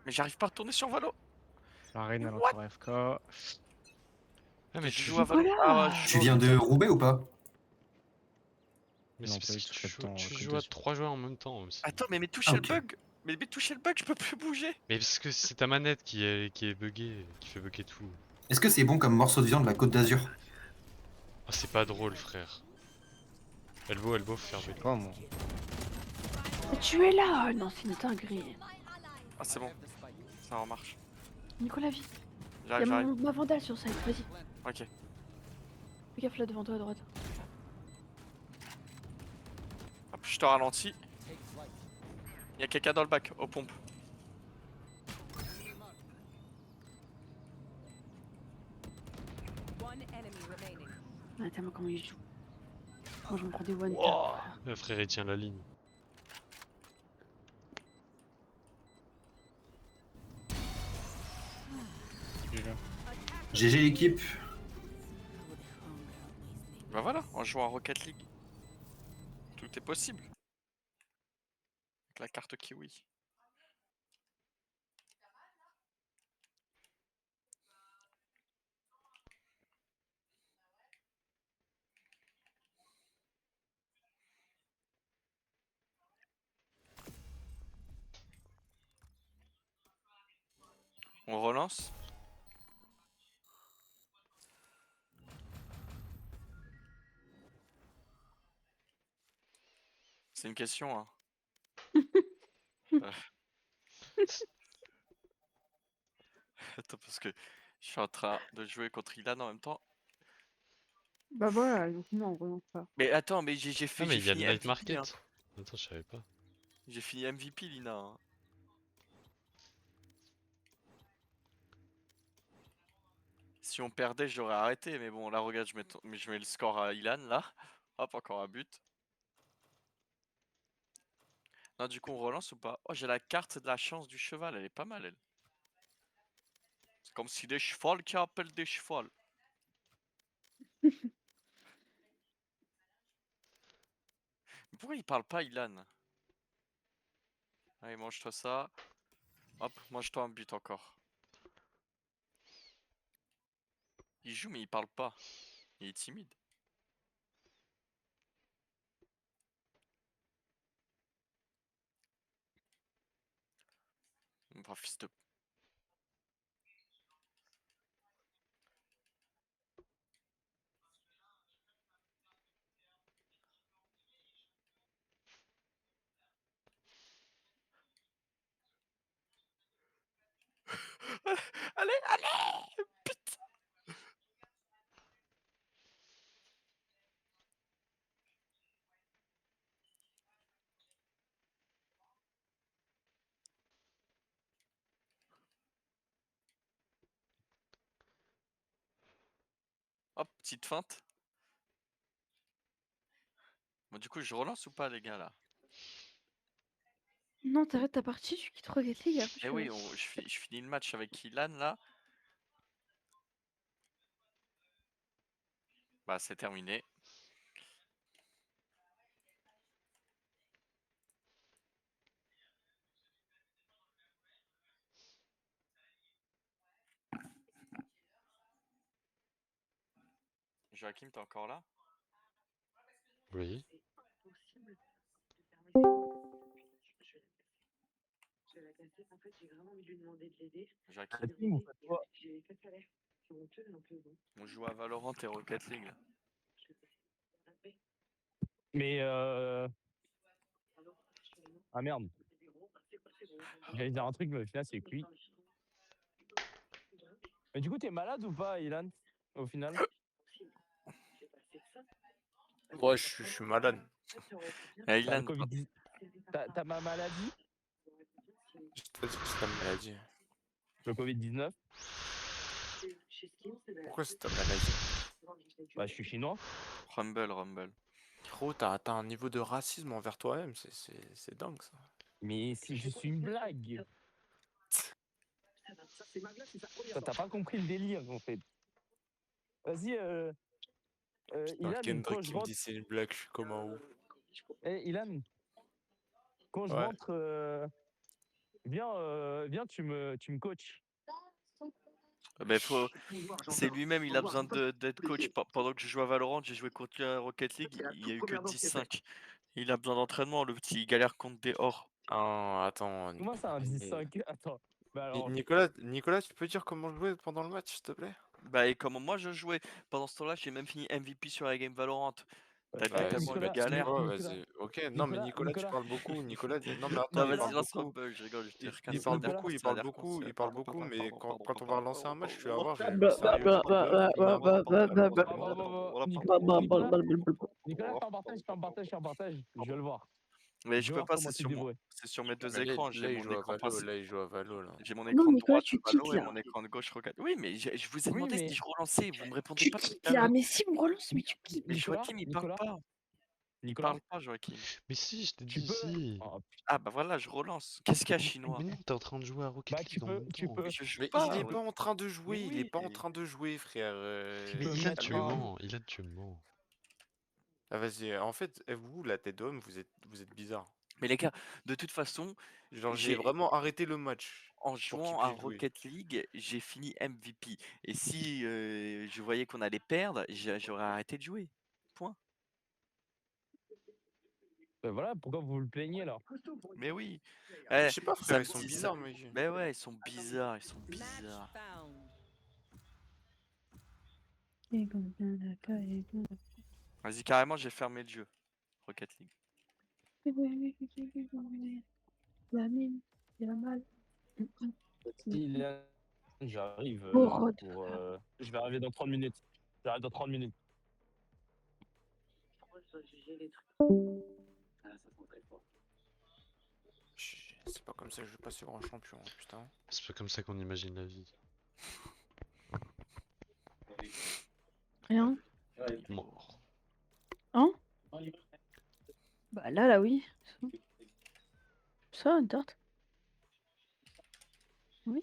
[SPEAKER 1] Mais j'arrive pas à retourner sur Valo.
[SPEAKER 11] La reine, elle est encore AFK.
[SPEAKER 6] Ah, mais
[SPEAKER 1] Je
[SPEAKER 6] tu
[SPEAKER 1] joue à Valo. Ah, ouais, je
[SPEAKER 10] Tu
[SPEAKER 1] joue
[SPEAKER 10] viens
[SPEAKER 1] au
[SPEAKER 10] de
[SPEAKER 1] Rocket.
[SPEAKER 10] Roubaix ou pas?
[SPEAKER 6] Mais
[SPEAKER 11] Non,
[SPEAKER 6] c'est
[SPEAKER 11] pas
[SPEAKER 6] parce
[SPEAKER 11] du
[SPEAKER 6] que
[SPEAKER 11] tout,
[SPEAKER 6] tu
[SPEAKER 11] fais le temps,
[SPEAKER 6] joues,
[SPEAKER 11] que
[SPEAKER 6] à
[SPEAKER 11] deux.
[SPEAKER 6] 3 joueurs en même temps aussi.
[SPEAKER 1] Attends, mais toucher
[SPEAKER 10] Ah,
[SPEAKER 1] le
[SPEAKER 10] ok.
[SPEAKER 1] bug. Mais toucher le bug, je peux plus bouger.
[SPEAKER 6] Mais parce que c'est ta manette qui est buggée, qui fait bugger tout.
[SPEAKER 10] Est-ce que c'est bon comme morceau de viande, la Côte d'Azur?
[SPEAKER 6] Ah, c'est pas drôle, frère. Elbow,
[SPEAKER 11] Je sais
[SPEAKER 6] fermé.
[SPEAKER 11] pas, moi.
[SPEAKER 5] Mais tu es là. Non, c'est une dinguerie.
[SPEAKER 1] Ah, c'est bon. Ça remarche.
[SPEAKER 5] Nicolas, vite.
[SPEAKER 1] J'arrive,
[SPEAKER 5] Y'a
[SPEAKER 1] j'arrive.
[SPEAKER 5] ma vandale sur site, vas-y.
[SPEAKER 1] Ok.
[SPEAKER 5] Fais gaffe là devant toi à droite.
[SPEAKER 1] Hop, je te ralentis. Y'a quelqu'un dans le bac, aux pompes.
[SPEAKER 5] Ah, tellement comment il joue. Moi je me prends des one
[SPEAKER 6] Wow. Le frère, il tient la ligne.
[SPEAKER 10] GG l'équipe.
[SPEAKER 1] Bah voilà, on joue en Rocket League. Tout est possible. Avec la carte Kiwi. On relance. C'est une question, hein. Attends, parce que je suis en train de jouer contre Ilan en même temps.
[SPEAKER 5] Bah voilà, donc non, on relance pas.
[SPEAKER 1] Mais attends, mais j'ai
[SPEAKER 6] Ah, mais il y a le
[SPEAKER 1] fini
[SPEAKER 6] night
[SPEAKER 1] MVP,
[SPEAKER 6] market.
[SPEAKER 1] hein.
[SPEAKER 6] Attends, je savais pas.
[SPEAKER 1] J'ai fini MVP, Lina. Hein. Si on perdait, j'aurais arrêté. Mais bon, là, regarde, je mets le score à Ilan, là. Hop, encore un but. Non, du coup, on relance ou pas? Oh, j'ai la carte de la chance du cheval. Elle est pas mal, elle. C'est comme si des chevals qui appellent des chevals. Mais pourquoi il parle pas, Ilan? Allez, mange-toi ça. Hop, mange-toi un but encore. Il joue, mais il parle pas. Il est timide. Enfin, fils de... Allez, allez! Putain! Hop, petite feinte. Bon, du coup, je relance ou pas, les gars, là?
[SPEAKER 5] Non, t'arrêtes ta partie, tu quittes Rocket League, après
[SPEAKER 1] Eh oui, je finis le match avec Ilan, là. Bah, c'est terminé. Joachim, t'es encore là?
[SPEAKER 6] Oui.
[SPEAKER 1] Joachim, on joue à Valorant et Rocket League, là.
[SPEAKER 12] Mais ah merde. J'allais dire un truc, mais au final, c'est cuit. Mais du coup, t'es malade ou pas, Ilan? Au final?
[SPEAKER 8] Ouais, je suis malade.
[SPEAKER 1] Eh,
[SPEAKER 12] T'as le
[SPEAKER 1] Ilan,
[SPEAKER 12] Covid-19. T'as ma maladie?
[SPEAKER 8] C'est ta maladie.
[SPEAKER 12] Le Covid-19?
[SPEAKER 8] Pourquoi c'est ta maladie?
[SPEAKER 12] Bah, je suis chinois.
[SPEAKER 1] Rumble.
[SPEAKER 8] Gros, t'as un niveau de racisme envers toi-même, c'est dingue ça.
[SPEAKER 12] Mais si je suis une blague. Toi, t'as pas compris le délire, en fait. Vas-y, Ilan,
[SPEAKER 8] Kendrick
[SPEAKER 12] quand je
[SPEAKER 8] qui me
[SPEAKER 12] rentre.
[SPEAKER 8] dit c'est une blague, je suis comme un ouf.
[SPEAKER 12] Eh, Ilan, quand je
[SPEAKER 8] Ouais.
[SPEAKER 12] rentre, viens, tu me coaches.
[SPEAKER 1] Ben c'est lui-même, il a besoin d'être coach. Pendant que je joue à Valorant, j'ai joué contre lui à Rocket League, il y a eu que 10-5. Il a besoin d'entraînement, le petit, il galère contre des ors.
[SPEAKER 8] Ah, attends.
[SPEAKER 12] Comment ça, un 10-5? Attends. Bah alors,
[SPEAKER 8] Nicolas, tu peux dire comment jouer pendant le match, s'il te plaît?
[SPEAKER 1] Bah et comment moi je jouais. Pendant ce temps-là, j'ai même fini MVP sur la game Valorant. T'as vu
[SPEAKER 8] Vas-y,
[SPEAKER 1] tellement lui
[SPEAKER 8] bah
[SPEAKER 1] galère.
[SPEAKER 8] dis-moi, vas-y. Ok, non mais Nicolas, tu parles beaucoup. Nicolas, non mais attends,
[SPEAKER 1] Non,
[SPEAKER 8] il
[SPEAKER 1] vas-y,
[SPEAKER 8] parle
[SPEAKER 1] lance
[SPEAKER 8] beaucoup.
[SPEAKER 1] Rumble, je rigole, je te
[SPEAKER 8] Il parle beaucoup, mais quand on va relancer un match, tu vas voir, je vais être sérieux.
[SPEAKER 12] Nicolas, je suis en partage. Je veux le voir.
[SPEAKER 1] Mais
[SPEAKER 12] Je
[SPEAKER 1] je
[SPEAKER 12] veux
[SPEAKER 1] peux
[SPEAKER 12] voir
[SPEAKER 1] pas,
[SPEAKER 12] comment tu te débrouilles.
[SPEAKER 1] c'est sur mes deux
[SPEAKER 8] Mais
[SPEAKER 1] écrans. J'ai
[SPEAKER 8] là, il
[SPEAKER 1] mon
[SPEAKER 8] joue à
[SPEAKER 1] écran
[SPEAKER 8] Valo,
[SPEAKER 1] principal.
[SPEAKER 8] là, il joue à Valo, là.
[SPEAKER 1] J'ai mon
[SPEAKER 5] Non,
[SPEAKER 1] écran
[SPEAKER 5] Nicolas,
[SPEAKER 1] droit
[SPEAKER 5] tu
[SPEAKER 1] de Valo
[SPEAKER 5] quittes
[SPEAKER 1] et
[SPEAKER 5] là.
[SPEAKER 1] mon écran de gauche Rocket. Oui, mais je vous ai
[SPEAKER 12] Oui,
[SPEAKER 1] demandé
[SPEAKER 12] mais-
[SPEAKER 1] si je relançais, vous me répondez
[SPEAKER 5] Tu
[SPEAKER 1] pas depuis
[SPEAKER 5] quittes
[SPEAKER 1] tout à
[SPEAKER 5] là,
[SPEAKER 1] l'heure.
[SPEAKER 5] mais si on relance, mais tu quittes.
[SPEAKER 1] Mais
[SPEAKER 12] Nicolas,
[SPEAKER 1] Joachim, il
[SPEAKER 12] Nicolas,
[SPEAKER 1] parle pas. Il
[SPEAKER 12] Nicolas.
[SPEAKER 1] parle pas, Joachim.
[SPEAKER 6] Mais si, je t'ai
[SPEAKER 12] Tu
[SPEAKER 6] dit
[SPEAKER 12] peux.
[SPEAKER 6] si.
[SPEAKER 12] Oh,
[SPEAKER 1] Ah bah voilà, je relance. Qu'est-ce qu'il y a, chinois?
[SPEAKER 6] Mais non, t'es en train de jouer à Rocket
[SPEAKER 12] Bah,
[SPEAKER 6] League en même
[SPEAKER 12] tu
[SPEAKER 6] temps.
[SPEAKER 12] peux.
[SPEAKER 1] Mais je joue
[SPEAKER 8] Mais
[SPEAKER 1] pas.
[SPEAKER 8] il est pas en train de jouer,
[SPEAKER 12] Mais
[SPEAKER 8] il est
[SPEAKER 12] oui.
[SPEAKER 8] pas en train de jouer, frère.
[SPEAKER 6] Mais
[SPEAKER 12] peux
[SPEAKER 6] Ilan,
[SPEAKER 12] mettre
[SPEAKER 6] tu me
[SPEAKER 12] un-
[SPEAKER 6] mens. Ilan, tu me mens.
[SPEAKER 8] Ah vas-y, en fait, vous, la tête d'homme, vous êtes bizarre.
[SPEAKER 1] Mais les gars, de toute façon,
[SPEAKER 8] Genre, j'ai
[SPEAKER 1] j'ai
[SPEAKER 8] vraiment arrêté le match
[SPEAKER 1] en
[SPEAKER 8] pour qu'il
[SPEAKER 1] jouant à
[SPEAKER 8] puisse jouer.
[SPEAKER 1] Rocket League, j'ai fini MVP. Et si je voyais qu'on allait perdre, j'aurais arrêté de jouer. Point.
[SPEAKER 12] Bah voilà, pourquoi vous le plaignez là?
[SPEAKER 1] Mais oui.
[SPEAKER 8] Je sais pas, frère, ils sont
[SPEAKER 1] Samedi,
[SPEAKER 8] bizarres, mec.
[SPEAKER 1] Mais ouais, ils sont bizarres, ils sont bizarres. Vas-y, carrément, j'ai fermé le jeu. Rocket League.
[SPEAKER 5] La mine, il a mal.
[SPEAKER 12] J'arrive
[SPEAKER 5] Oh, Rod.
[SPEAKER 12] je vais arriver dans 30 minutes. J'arrive dans 30 minutes.
[SPEAKER 8] C'est pas comme ça que je vais passer grand champion, putain.
[SPEAKER 6] C'est pas comme ça qu'on imagine la vie.
[SPEAKER 5] Rien.
[SPEAKER 6] Mort.
[SPEAKER 5] Hein? Bah là, oui. Ça, une tarte? Oui.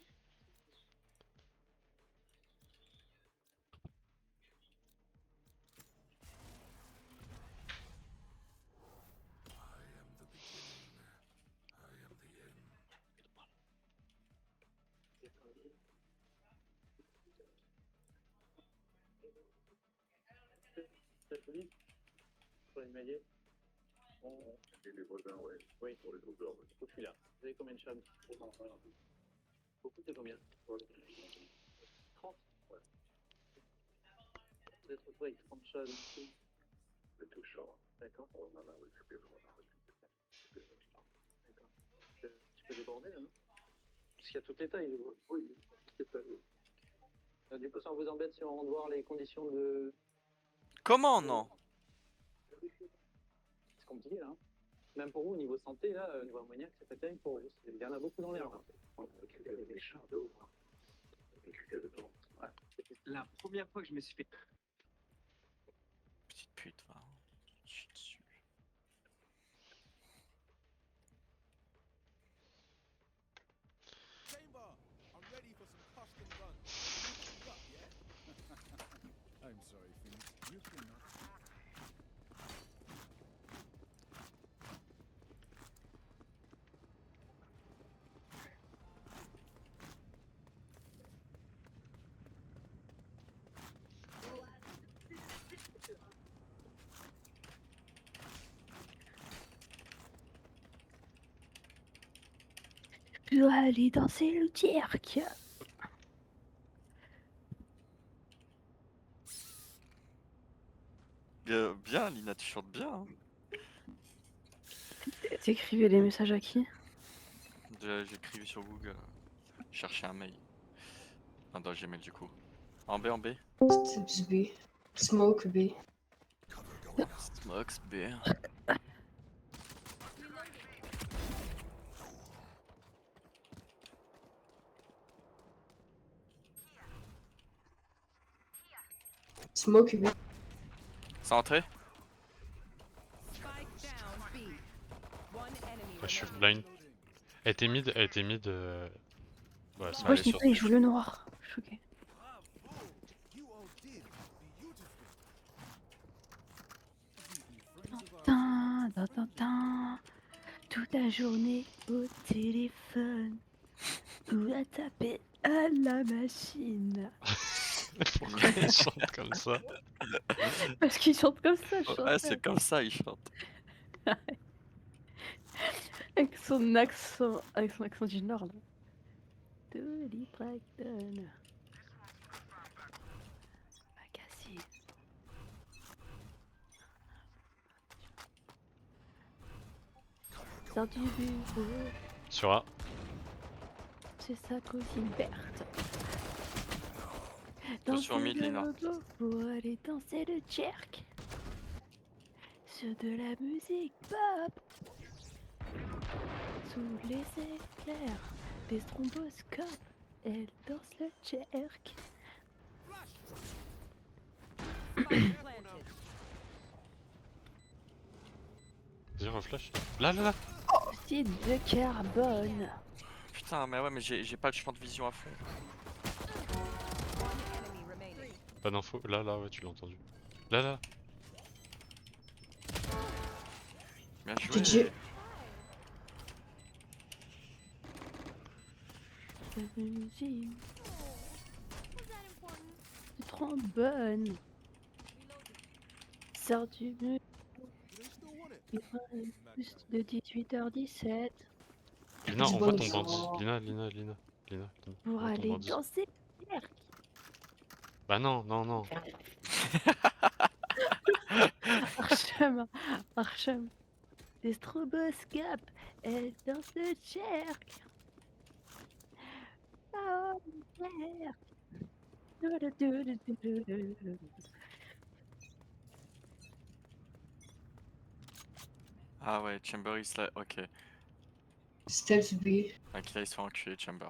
[SPEAKER 12] Pour les maillets. Oui, pour les doubleurs. Je suis là. Vous avez combien de chums? Beaucoup, c'est combien? 30. Ouais. Vous êtes retrouvé avec 30 chats ici. Le tout chat. D'accord. On en a récupéré. D'accord. Tu peux déborder là, non? Parce qu'il y a toutes les tailles. Oui, toutes les tailles. Du coup, ça vous embête si on rentre voir les conditions de.
[SPEAKER 1] Comment non?
[SPEAKER 12] C'est compliqué là. Hein. Même pour vous, au niveau santé, là, au niveau ammoniaque, c'est pas terrible pour vous. Il y en a beaucoup dans l'air. Ouais. C'est la première fois que je me suis fait
[SPEAKER 5] dois aller danser le cirque.
[SPEAKER 1] Bien, Lina, tu chantes bien. Hein.
[SPEAKER 5] T'écrivais les messages à qui?
[SPEAKER 1] J'écrivais sur Google. Chercher un mail. Enfin, dans Gmail du coup. En B, en B.
[SPEAKER 12] Steps B. Smoke B.
[SPEAKER 1] Smokes B.
[SPEAKER 12] Smoke B.
[SPEAKER 1] C'est entré?
[SPEAKER 6] Ouais, je suis blind. Elle était mid, elle était mid. Ouais, ça
[SPEAKER 5] Moi je
[SPEAKER 6] allait
[SPEAKER 5] dis
[SPEAKER 6] sur.
[SPEAKER 5] pas, il joue le noir. Choqué. Tin, tin, tin, tin. Toute la journée au téléphone ou à taper à la machine.
[SPEAKER 6] Pourquoi il chante comme ça?
[SPEAKER 5] Parce qu'il chante comme ça, le
[SPEAKER 1] Ouais,
[SPEAKER 5] chanteur.
[SPEAKER 1] c'est comme ça, il chante.
[SPEAKER 5] Avec son accent du Nord là. Tony Braxton. Agassi. Sors du bureau,
[SPEAKER 6] Sur A.
[SPEAKER 5] c'est sa cousine Berthe.
[SPEAKER 1] Attention,
[SPEAKER 5] Danser
[SPEAKER 1] mid,
[SPEAKER 5] le
[SPEAKER 1] Lina.
[SPEAKER 5] logo pour aller danser le jerk. Sur de la musique pop. Sous les éclairs des stromboscopes, elle danse le jerk.
[SPEAKER 6] Vas-y, reflash. Là, là, là.
[SPEAKER 5] Oxyde de carbone.
[SPEAKER 1] Putain, mais ouais, mais j'ai pas le champ de vision à fond.
[SPEAKER 6] Pas d'info. Là, là, ouais, tu l'as entendu. Là, là.
[SPEAKER 1] Bien joué.
[SPEAKER 12] GG.
[SPEAKER 5] La musique. C'est trop bonne. Sors du mur. Il faut plus de 18h17
[SPEAKER 6] Lina,
[SPEAKER 12] Du
[SPEAKER 6] envoie
[SPEAKER 12] bon
[SPEAKER 6] ton
[SPEAKER 12] sang.
[SPEAKER 6] bandit. Lina, Lina, Lina. Lina, Lina.
[SPEAKER 5] pour
[SPEAKER 6] Envoie ton
[SPEAKER 5] aller
[SPEAKER 6] bandit.
[SPEAKER 5] danser le jerk.
[SPEAKER 6] Bah non, non, non.
[SPEAKER 5] Archem, Archem. Des stroboscopes, elle danse le jerk. Oh, jerk.
[SPEAKER 1] Ah ouais, Chamber il se la... Ok.
[SPEAKER 12] Steps B.
[SPEAKER 1] Ok, là ils sont enculés, Chamber.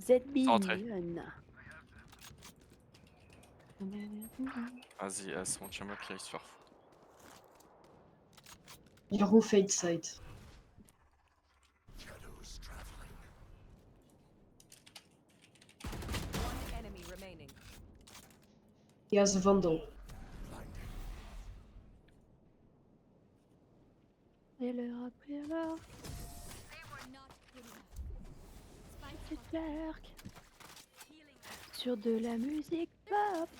[SPEAKER 5] Z
[SPEAKER 1] Entrée.
[SPEAKER 5] mignonne.
[SPEAKER 1] Vas-y, c'est mon Chamber qui aille se faire foutre.
[SPEAKER 12] Il roule fade side. He has a Vandal.
[SPEAKER 5] Et l'heure après l'heure, c'est jerk. Sur de la musique pop.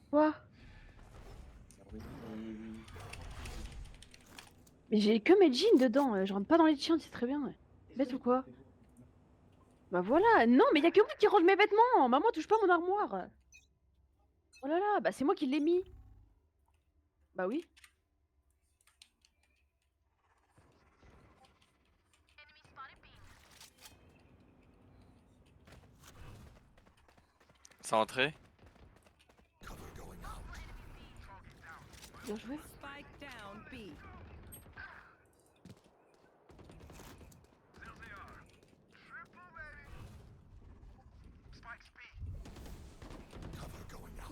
[SPEAKER 5] Quoi? Mais j'ai que mes jeans dedans, je rentre pas dans les chiens, c'est très bien. Ouais. Bête ou quoi? Bah voilà, non mais y'a que moi qui range mes vêtements, maman touche pas mon armoire. Oh là là, bah c'est moi qui l'ai mis. Bah oui.
[SPEAKER 1] C'est entré?
[SPEAKER 5] Bien joué.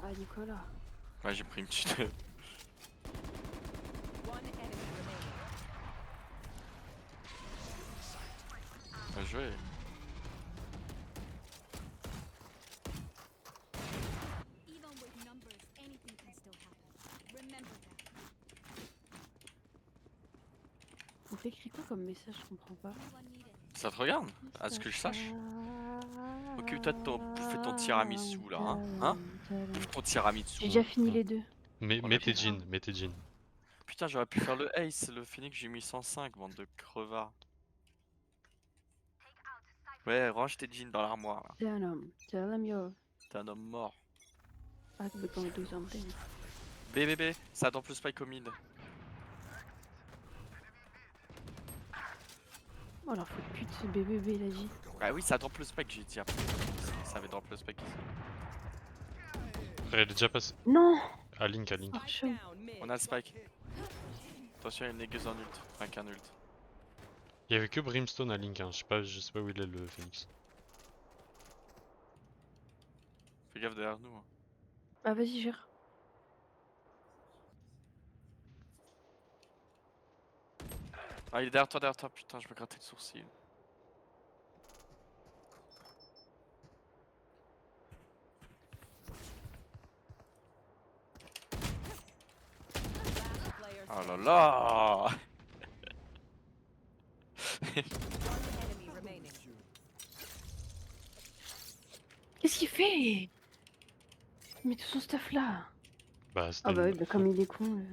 [SPEAKER 5] Ah Nicolas.
[SPEAKER 1] Ouais, j'ai pris une petite... Bien joué.
[SPEAKER 7] Even with numbers, anything can still happen. Remember that.
[SPEAKER 5] C'est écrit quoi comme message? Je comprends pas.
[SPEAKER 1] Ça te regarde? À ce que je sache. Occupe-toi de bouffer ton tiramisu là, hein? Bouffe ton tiramisu.
[SPEAKER 5] J'ai déjà fini les deux.
[SPEAKER 6] Mets
[SPEAKER 1] On a
[SPEAKER 6] tes
[SPEAKER 1] fait
[SPEAKER 6] jeans, mets tes jeans.
[SPEAKER 1] Putain, j'aurais pu faire le ace, le phoenix, j'ai mis 105, bande de crevards. Ouais, range tes jeans dans l'armoire là.
[SPEAKER 5] Tell him you're
[SPEAKER 1] T'es un homme mort.
[SPEAKER 5] gonna do something.
[SPEAKER 1] BBB, ça attend plus spike au mid.
[SPEAKER 5] Oh la faute pute, ce BBB il a dit.
[SPEAKER 1] Bah oui, ça attend plus spike, j'ai dit après. Ça va drop le spike ici.
[SPEAKER 6] Frère, il est déjà passé.
[SPEAKER 5] Non.
[SPEAKER 6] À Link, à Link.
[SPEAKER 5] Oh, chaud.
[SPEAKER 1] On a le spike. Attention, il y a une négueuse en ult. Enfin, qu'un ult.
[SPEAKER 6] Il y avait que Brimstone à Link, hein. Je sais pas où il est le Phoenix.
[SPEAKER 1] Fais gaffe derrière nous. Hein.
[SPEAKER 5] Ah vas-y, gère.
[SPEAKER 1] Ah, il est derrière toi, putain, je me grattais le sourcil. Oh là là.
[SPEAKER 5] Qu'est-ce qu'il fait? Il met tout son stuff là.
[SPEAKER 6] Bah,
[SPEAKER 5] Ah bah oui, bah comme il est con.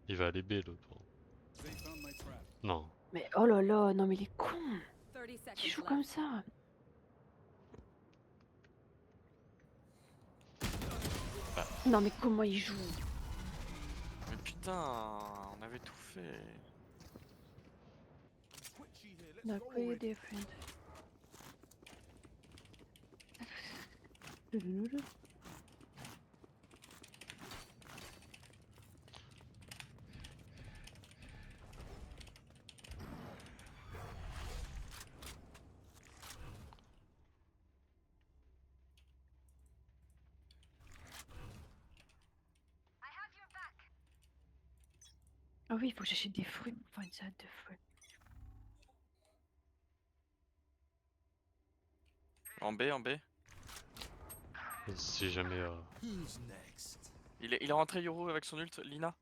[SPEAKER 6] Il va aller B l'autre. Non.
[SPEAKER 5] Mais oh là là, non mais il est con. Qui joue comme ça?
[SPEAKER 6] Bah.
[SPEAKER 5] Non mais comment il joue?
[SPEAKER 1] Mais putain, on avait tout fait.
[SPEAKER 5] D'accord, il est different. Ah oui, il faut que j'achète des fruits pour faire une salade de fruits.
[SPEAKER 1] En B, en B.
[SPEAKER 6] Si jamais.
[SPEAKER 1] Il est rentré Yoru avec son ult, Lina.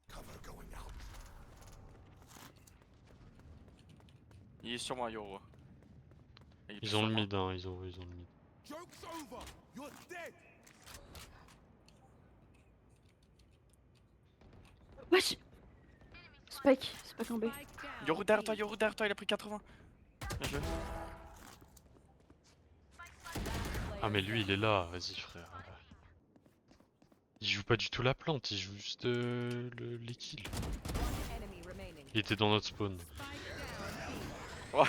[SPEAKER 1] Il est sur moi, Yoru.
[SPEAKER 6] Ils ont le mid, hein, ils ont le mid.
[SPEAKER 5] Wesh! Spike en B.
[SPEAKER 1] Yoru derrière toi, il a pris 80. Bien joué.
[SPEAKER 6] Ah mais lui il est là, vas-y frère. Il joue pas du tout la plante, il joue juste les kills. Il était dans notre spawn.
[SPEAKER 1] Oh.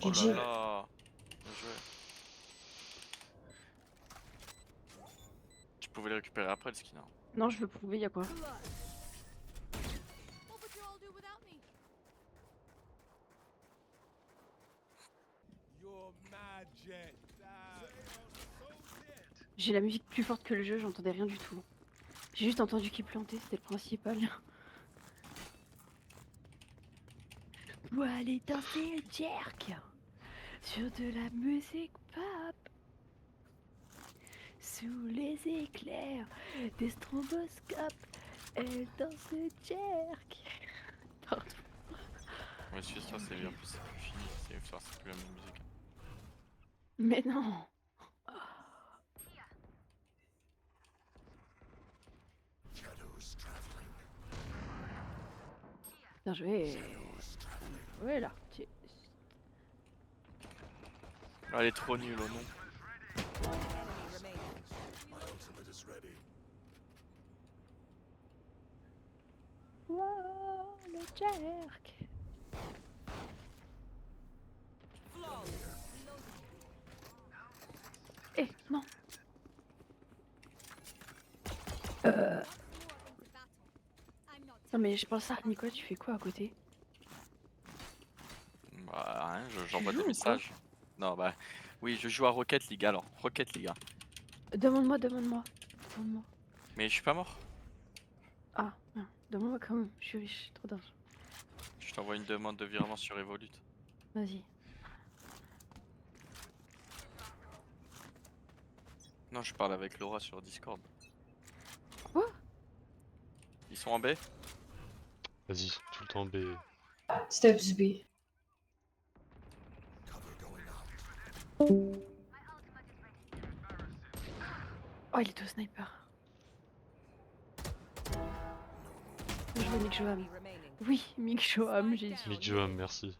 [SPEAKER 1] Oh là là. Bien joué. Tu pouvais le récupérer après le skin. Hein.
[SPEAKER 5] Non, je veux prouver, y'a quoi? J'ai la musique plus forte que le jeu, j'entendais rien du tout. J'ai juste entendu qu'il plantait, c'était le principal. Pour aller danser le jerk sur de la musique pop, sous les éclairs des stromboscopes, elle danse le jerk. Pardon.
[SPEAKER 1] Ouais, suis-toi, c'est bien, c'est plus fini, c'est plus la même musique.
[SPEAKER 5] Mais non. Bien joué. Ouais là.
[SPEAKER 1] Ah, elle est trop nulle au nom.
[SPEAKER 5] Wow, le jerk. Eh, non. Non mais je pense à Nico, tu fais quoi à côté?
[SPEAKER 1] Bah rien, j'envoie des messages. Non bah oui, je joue à Rocket League alors, Rocket League. Hein.
[SPEAKER 5] Demande-moi.
[SPEAKER 1] Mais je suis pas mort.
[SPEAKER 5] Ah, non. Demande-moi quand même, je suis riche, trop d'argent.
[SPEAKER 1] Je t'envoie une demande de virement sur Evolut.
[SPEAKER 5] Vas-y.
[SPEAKER 1] Non, je parle avec Laura sur Discord.
[SPEAKER 5] Quoi?
[SPEAKER 1] Ils sont en B?
[SPEAKER 6] Vas-y, tout le temps B.
[SPEAKER 13] Steps B.
[SPEAKER 5] Oh, il est au sniper. Je veux Mick Joam. Oui, Mick Joam, j'ai dit.
[SPEAKER 6] Mick Joam, merci.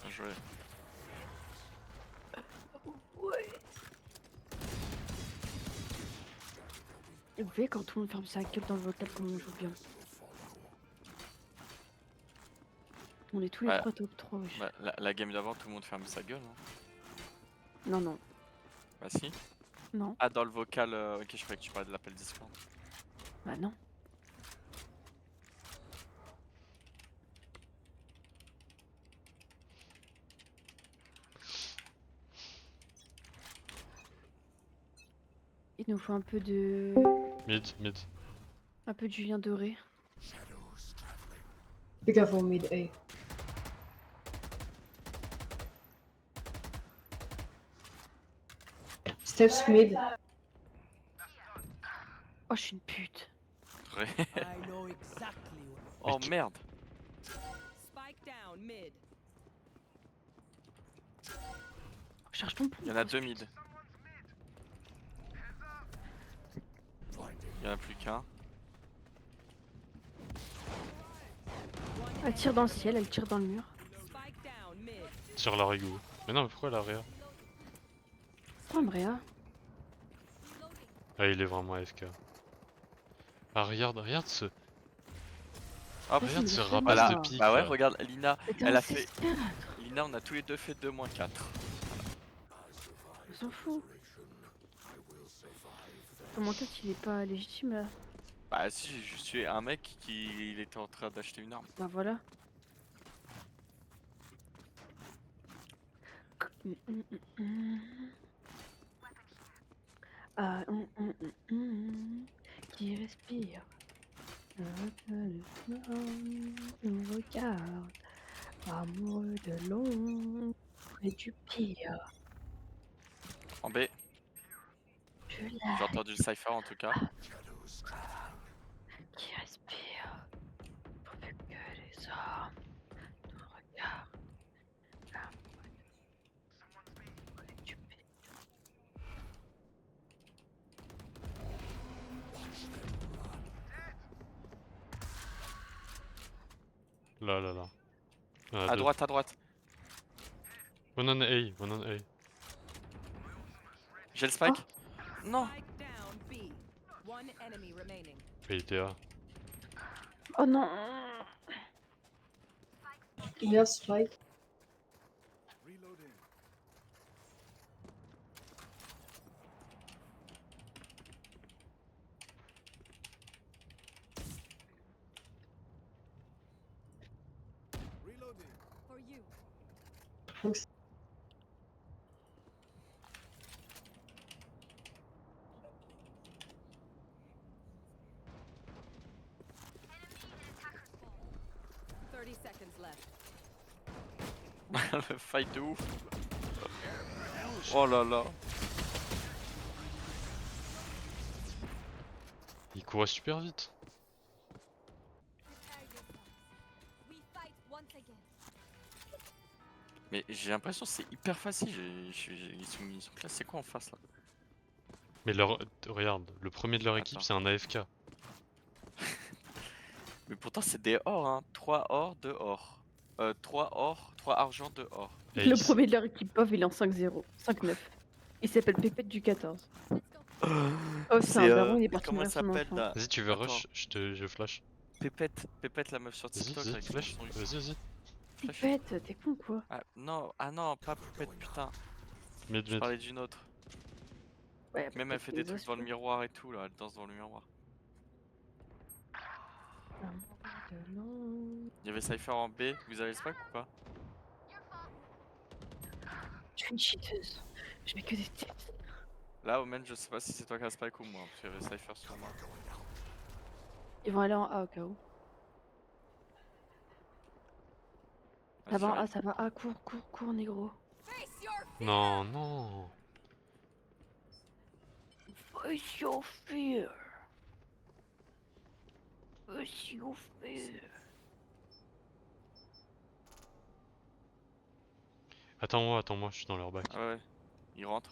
[SPEAKER 1] Bien joué.
[SPEAKER 5] Ouais. Vous voyez quand tout le monde ferme sa gueule dans le vocal comme on joue bien. On est tous les
[SPEAKER 1] Ouais.
[SPEAKER 5] trois top 3 wesh.
[SPEAKER 1] Bah, la game d'avant, tout le monde ferme sa gueule. Hein.
[SPEAKER 5] Non, non,
[SPEAKER 1] Bah si.
[SPEAKER 5] non,
[SPEAKER 1] Ah, dans le vocal, ok, je croyais que tu parlais de l'appel Discord.
[SPEAKER 5] bah non. Il nous faut un peu de...
[SPEAKER 6] Mid, mid.
[SPEAKER 5] un peu de Julien Doré.
[SPEAKER 13] Be careful mid A. Steps mid.
[SPEAKER 5] Oh, je suis une pute.
[SPEAKER 1] Vrai.
[SPEAKER 9] I know exactly what.
[SPEAKER 1] Oh merde.
[SPEAKER 7] Spike down mid.
[SPEAKER 5] Cherche ton pont.
[SPEAKER 1] Il y en a deux mid. Il y en a plus qu'un.
[SPEAKER 5] Elle tire dans le ciel, elle tire dans le mur.
[SPEAKER 7] Spike down mid.
[SPEAKER 6] Tire la rigo. Mais non, mais pourquoi l'arrière?
[SPEAKER 5] Oh, Ambrea.
[SPEAKER 6] Ah, il est vraiment AFK. Ah, regarde, regarde ce.
[SPEAKER 1] Hop,
[SPEAKER 5] Vas-y,
[SPEAKER 6] Regarde
[SPEAKER 5] mais
[SPEAKER 6] ce
[SPEAKER 5] fais-le.
[SPEAKER 6] rapace
[SPEAKER 1] Voilà.
[SPEAKER 6] de pique.
[SPEAKER 1] Bah ouais,
[SPEAKER 6] là.
[SPEAKER 1] regarde, Lina,
[SPEAKER 5] Mais t'es
[SPEAKER 1] elle
[SPEAKER 5] un
[SPEAKER 1] a fait.
[SPEAKER 5] 6-4.
[SPEAKER 1] Lina, on a tous les deux fait 2-4.
[SPEAKER 5] On s'en fout. Comment toi, il est pas légitime là?
[SPEAKER 1] Bah si, j'ai juste tué un mec qui il était en train d'acheter une arme.
[SPEAKER 5] Bah voilà. Ah, qui respire. Nous regarde. Amoureux de l'ombre et du pire.
[SPEAKER 1] En B,
[SPEAKER 5] Je
[SPEAKER 1] j'ai
[SPEAKER 5] l'aime.
[SPEAKER 1] entendu le cypher en tout cas.
[SPEAKER 5] Qui respire. Pourvu que les hommes nous regardent. Amoureux et du pire.
[SPEAKER 6] Là, là, là. Il y en a
[SPEAKER 1] À
[SPEAKER 6] deux.
[SPEAKER 1] droite, à droite.
[SPEAKER 6] One on A, one on A.
[SPEAKER 1] J'ai le spike. Non.
[SPEAKER 7] Spike down B. One enemy remaining.
[SPEAKER 6] Il était A.
[SPEAKER 5] Oh non.
[SPEAKER 13] We have spike.
[SPEAKER 9] Reloading. Reloading.
[SPEAKER 7] For you.
[SPEAKER 13] Thanks.
[SPEAKER 7] Seconds left.
[SPEAKER 1] Le fight de ouf. Oh là là.
[SPEAKER 6] Il courait super vite.
[SPEAKER 1] Mais j'ai l'impression que c'est hyper facile. Ils sont classés quoi en face là?
[SPEAKER 6] Mais leur. Regarde, le premier de leur équipe
[SPEAKER 1] Attends.
[SPEAKER 6] c'est un AFK.
[SPEAKER 1] Mais pourtant c'est des or hein. 3 or, 2 or. 3 or, 3 argent, 2 or.
[SPEAKER 6] Et
[SPEAKER 5] Le
[SPEAKER 6] il-
[SPEAKER 5] premier de leur équipe POV, il est en 5-0. 5-9. Il s'appelle Pépette du 14. Oh, c'est un baron, il est parti
[SPEAKER 1] comment elle
[SPEAKER 5] mourir son
[SPEAKER 1] s'appelle
[SPEAKER 5] enfant.
[SPEAKER 1] là?
[SPEAKER 6] Vas-y, tu veux
[SPEAKER 1] Attends.
[SPEAKER 6] rush? Je flash.
[SPEAKER 1] Pépette la meuf sur
[SPEAKER 6] Vas-y,
[SPEAKER 1] TikTok
[SPEAKER 6] vas-y,
[SPEAKER 1] avec
[SPEAKER 6] flash.
[SPEAKER 1] son
[SPEAKER 6] Vas-y, vas-y.
[SPEAKER 1] Flash.
[SPEAKER 5] Pépette, t'es con quoi?
[SPEAKER 1] Ah non, pas Pépette, putain.
[SPEAKER 6] Mid,
[SPEAKER 1] Je
[SPEAKER 6] mid.
[SPEAKER 1] parlais d'une autre.
[SPEAKER 5] Ouais,
[SPEAKER 1] Même elle fait des trucs dans le miroir et tout là, elle danse dans le miroir. Il y avait Cypher en B, vous avez le spike ou pas?
[SPEAKER 5] Je suis une cheateuse. Je mets que des têtes.
[SPEAKER 1] Là, Omen, je sais pas si c'est toi qui as le spike ou moi, parce qu'il y avait Cypher sur moi.
[SPEAKER 5] Ils vont aller en A au cas où. Ça va, ah, ça va, ah, cours, négro.
[SPEAKER 6] Non, non.
[SPEAKER 5] What's your fear? What's your fear?
[SPEAKER 6] Attends-moi, je suis dans leur bac.
[SPEAKER 1] Ah ouais, il rentre.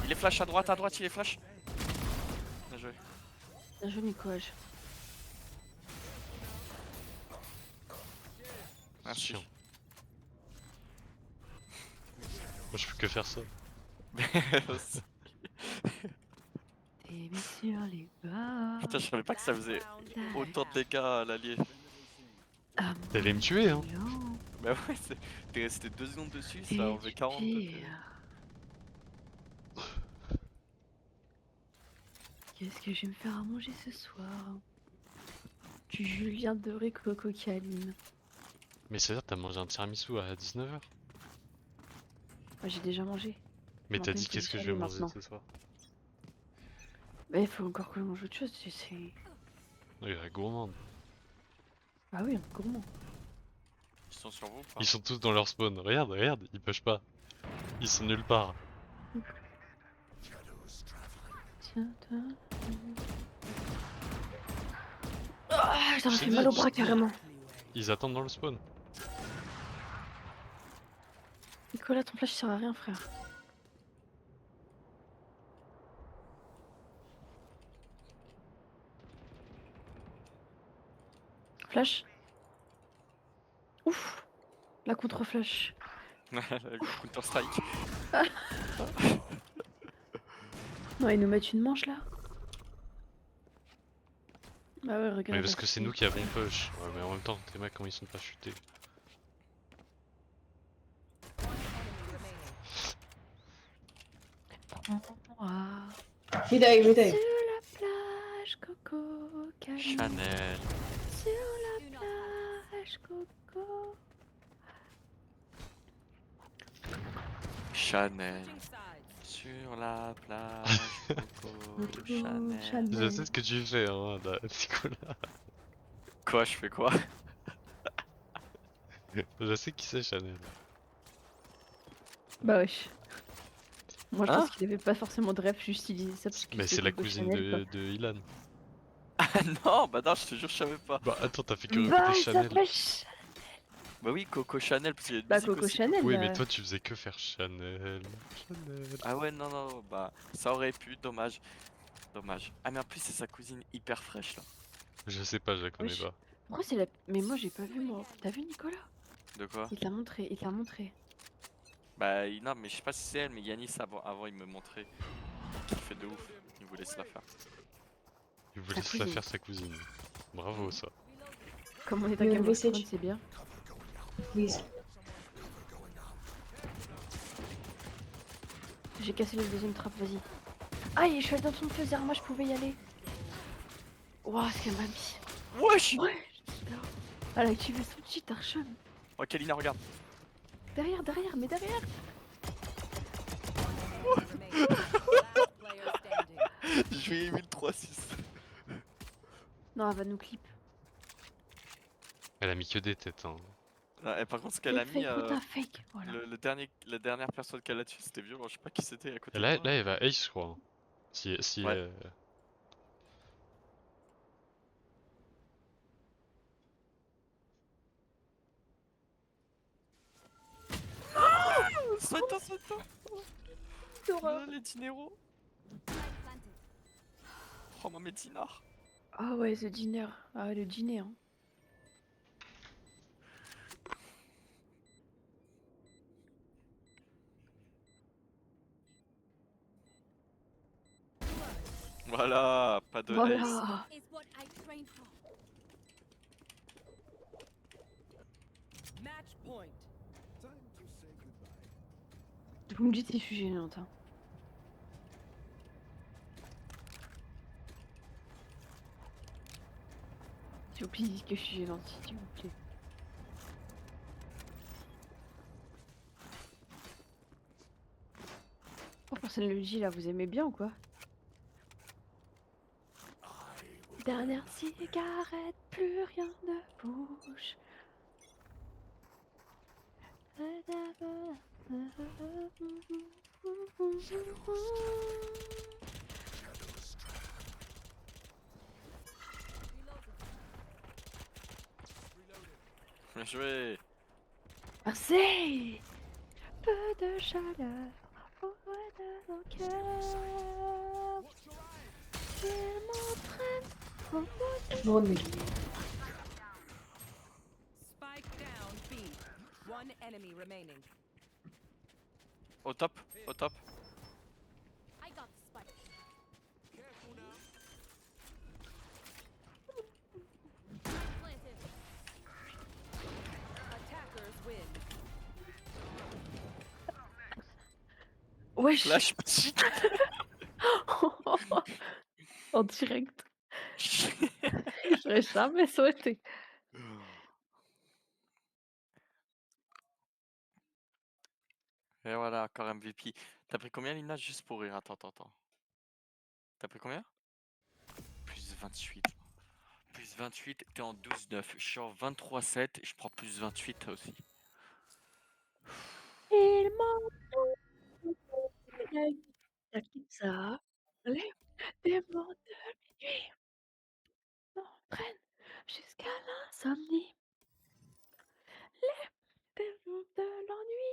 [SPEAKER 1] Il est flash à droite, il est flash. Bien joué.
[SPEAKER 5] Bien joué, Nicolas.
[SPEAKER 1] Merci.
[SPEAKER 6] Chiant. Moi je peux que faire ça.
[SPEAKER 5] T'es mis sur les bas.
[SPEAKER 1] Putain, je savais pas que ça faisait autant de dégâts à l'allié.
[SPEAKER 6] T'allais me tuer, hein.
[SPEAKER 1] Bah ouais, t'es resté 2 secondes dessus, ça a enlevé 40 de tes-
[SPEAKER 5] Qu'est-ce que je vais me faire à manger ce soir? Du Julien doré coco caline.
[SPEAKER 6] Mais c'est-à-dire t'as mangé un tiramisu à 19h?
[SPEAKER 5] Moi j'ai déjà mangé.
[SPEAKER 6] Mais t'as
[SPEAKER 5] Maintenant,
[SPEAKER 6] dit
[SPEAKER 5] il faut
[SPEAKER 6] qu'est-ce que
[SPEAKER 5] y
[SPEAKER 6] je vais
[SPEAKER 5] aller
[SPEAKER 6] manger
[SPEAKER 5] maintenant.
[SPEAKER 6] ce soir?
[SPEAKER 5] Mais il faut encore que je mange autre chose, tu sais.
[SPEAKER 6] Il y a gourmande.
[SPEAKER 5] Ah oui, un gourmand.
[SPEAKER 1] Ils sont sur vous ou pas?
[SPEAKER 6] Ils sont tous dans leur spawn. Regarde, ils push pas. Ils sont nulle part.
[SPEAKER 5] Ah, ça m'a
[SPEAKER 6] Je
[SPEAKER 5] fait
[SPEAKER 6] t'ai
[SPEAKER 5] mal
[SPEAKER 6] dit,
[SPEAKER 5] au bras carrément.
[SPEAKER 6] Ils attendent dans le spawn.
[SPEAKER 5] Nicolas, ton flash sert à rien, frère. Flash. Ouf. La contre-flash.
[SPEAKER 1] Counter Strike.
[SPEAKER 5] Non, ils nous mettent une manche là. Bah ouais, regarde.
[SPEAKER 6] Mais parce
[SPEAKER 5] la
[SPEAKER 6] que c'est
[SPEAKER 5] fille.
[SPEAKER 6] nous qui avons push. Ouais, mais en même temps, tes mecs, comment ils sont pas chutés?
[SPEAKER 5] Ah.
[SPEAKER 13] Mid A, mid A.
[SPEAKER 5] Sur la plage, Coco, Camille.
[SPEAKER 1] Chanel.
[SPEAKER 5] Sur la plage, Coco.
[SPEAKER 1] Chanel. Sur la plage, Coco, Chanel.
[SPEAKER 6] Je sais ce que tu fais, hein, là, Nicolas.
[SPEAKER 1] Quoi, je fais quoi?
[SPEAKER 6] Je sais qui c'est Chanel.
[SPEAKER 5] Bah wesh. Moi je
[SPEAKER 1] Hein?
[SPEAKER 5] pense qu'il avait pas forcément de rêve, juste il disait ça parce que
[SPEAKER 6] Mais c'est la cousine de Ilan.
[SPEAKER 1] Ah non, bah non, je te jure, je savais pas.
[SPEAKER 6] Bah attends, t'as fait que
[SPEAKER 5] Bah,
[SPEAKER 6] répéter
[SPEAKER 5] ça
[SPEAKER 6] Chanel.
[SPEAKER 5] s'appelle
[SPEAKER 1] Bah oui, Coco Chanel, parce qu'il y a une
[SPEAKER 5] Bah
[SPEAKER 1] musique
[SPEAKER 5] Coco
[SPEAKER 1] aussi.
[SPEAKER 5] Chanel.
[SPEAKER 6] Oui, mais toi tu faisais que faire Chanel. Chanel.
[SPEAKER 1] Ah ouais, non, bah ça aurait pu, dommage. Dommage. Ah mais en plus c'est sa cousine hyper fraîche là.
[SPEAKER 6] Je sais pas, je la connais
[SPEAKER 5] Wesh.
[SPEAKER 6] pas.
[SPEAKER 5] Pourquoi c'est la. Mais moi j'ai pas vu moi. T'as vu Nicolas?
[SPEAKER 1] De quoi?
[SPEAKER 5] Il t'a montré, il t'a montré.
[SPEAKER 1] Bah non, mais je sais pas si c'est elle, mais Yanis avant il me montrait qu'il fait de ouf. Il vous laisse la faire.
[SPEAKER 6] Il voulait
[SPEAKER 5] Sa
[SPEAKER 6] se la
[SPEAKER 5] cousine.
[SPEAKER 6] faire sa cousine. Bravo ça.
[SPEAKER 5] Comme on est à
[SPEAKER 13] You
[SPEAKER 5] Game of
[SPEAKER 13] message?
[SPEAKER 5] Thrones, c'est bien.
[SPEAKER 13] Please.
[SPEAKER 5] J'ai cassé le deuxième trap, vas-y. Aïe, je suis allée dans son feu, Zerma, je pouvais y aller. Ouah, ce qu'elle m'a mis.
[SPEAKER 1] Wesh!
[SPEAKER 5] Ouais, elle a activé son cheat, Archon.
[SPEAKER 1] Oh Kalina, regarde!
[SPEAKER 5] Derrière, mais derrière.
[SPEAKER 1] Je lui ai mis le 3-6.
[SPEAKER 5] Non, elle va nous clip.
[SPEAKER 6] Elle a mis que des têtes, hein.
[SPEAKER 1] Ah, et par contre, ce qu'elle a
[SPEAKER 5] Fake,
[SPEAKER 1] mis,
[SPEAKER 5] fake, Ota, fake. Voilà.
[SPEAKER 1] la dernière personne qu'elle a tuée, c'était violent. Je sais pas qui c'était à côté
[SPEAKER 6] Là,
[SPEAKER 1] de moi.
[SPEAKER 6] là, elle va ace, je crois. Si
[SPEAKER 1] Ouais. Soigne-toi! Les dineros! Prends-moi mes dinars!
[SPEAKER 5] Ah ouais, the dinner. Ah ouais, le dîner, hein.
[SPEAKER 1] Voilà, pas de ace.
[SPEAKER 5] Voilà.
[SPEAKER 7] Is what I trained for.
[SPEAKER 9] Match point. Time to say goodbye.
[SPEAKER 5] Vous me dites si je suis gênante, hein. S'il vous plaît, dites que je suis gênante, s'il vous plaît. Oh, personne le dit là, vous aimez bien ou quoi? Dernière cigarette, plus rien ne bouge.
[SPEAKER 1] Bien joué.
[SPEAKER 5] Merci. Peu de chaleur auprès de nos cœurs. Il m'entraîne au bout de
[SPEAKER 13] Bon, mais
[SPEAKER 7] Spike down B. One enemy remaining.
[SPEAKER 1] Au top, au top.
[SPEAKER 7] I got the spike. Planted. Attackers win.
[SPEAKER 5] Wesh.
[SPEAKER 1] Flash.
[SPEAKER 5] En direct. J'aurais jamais sauté.
[SPEAKER 1] Et voilà, encore MVP. T'as pris combien, Lina? Juste pour rire. Attends, attends, attends. T'as pris combien? Plus 28. Plus 28, t'es en 12-9. Je suis en 23-7 et je prends plus 28 aussi.
[SPEAKER 5] Il m'entraîne. Ça. Les démons de minuit m'entraînent jusqu'à l'insomnie. Les démons de l'ennui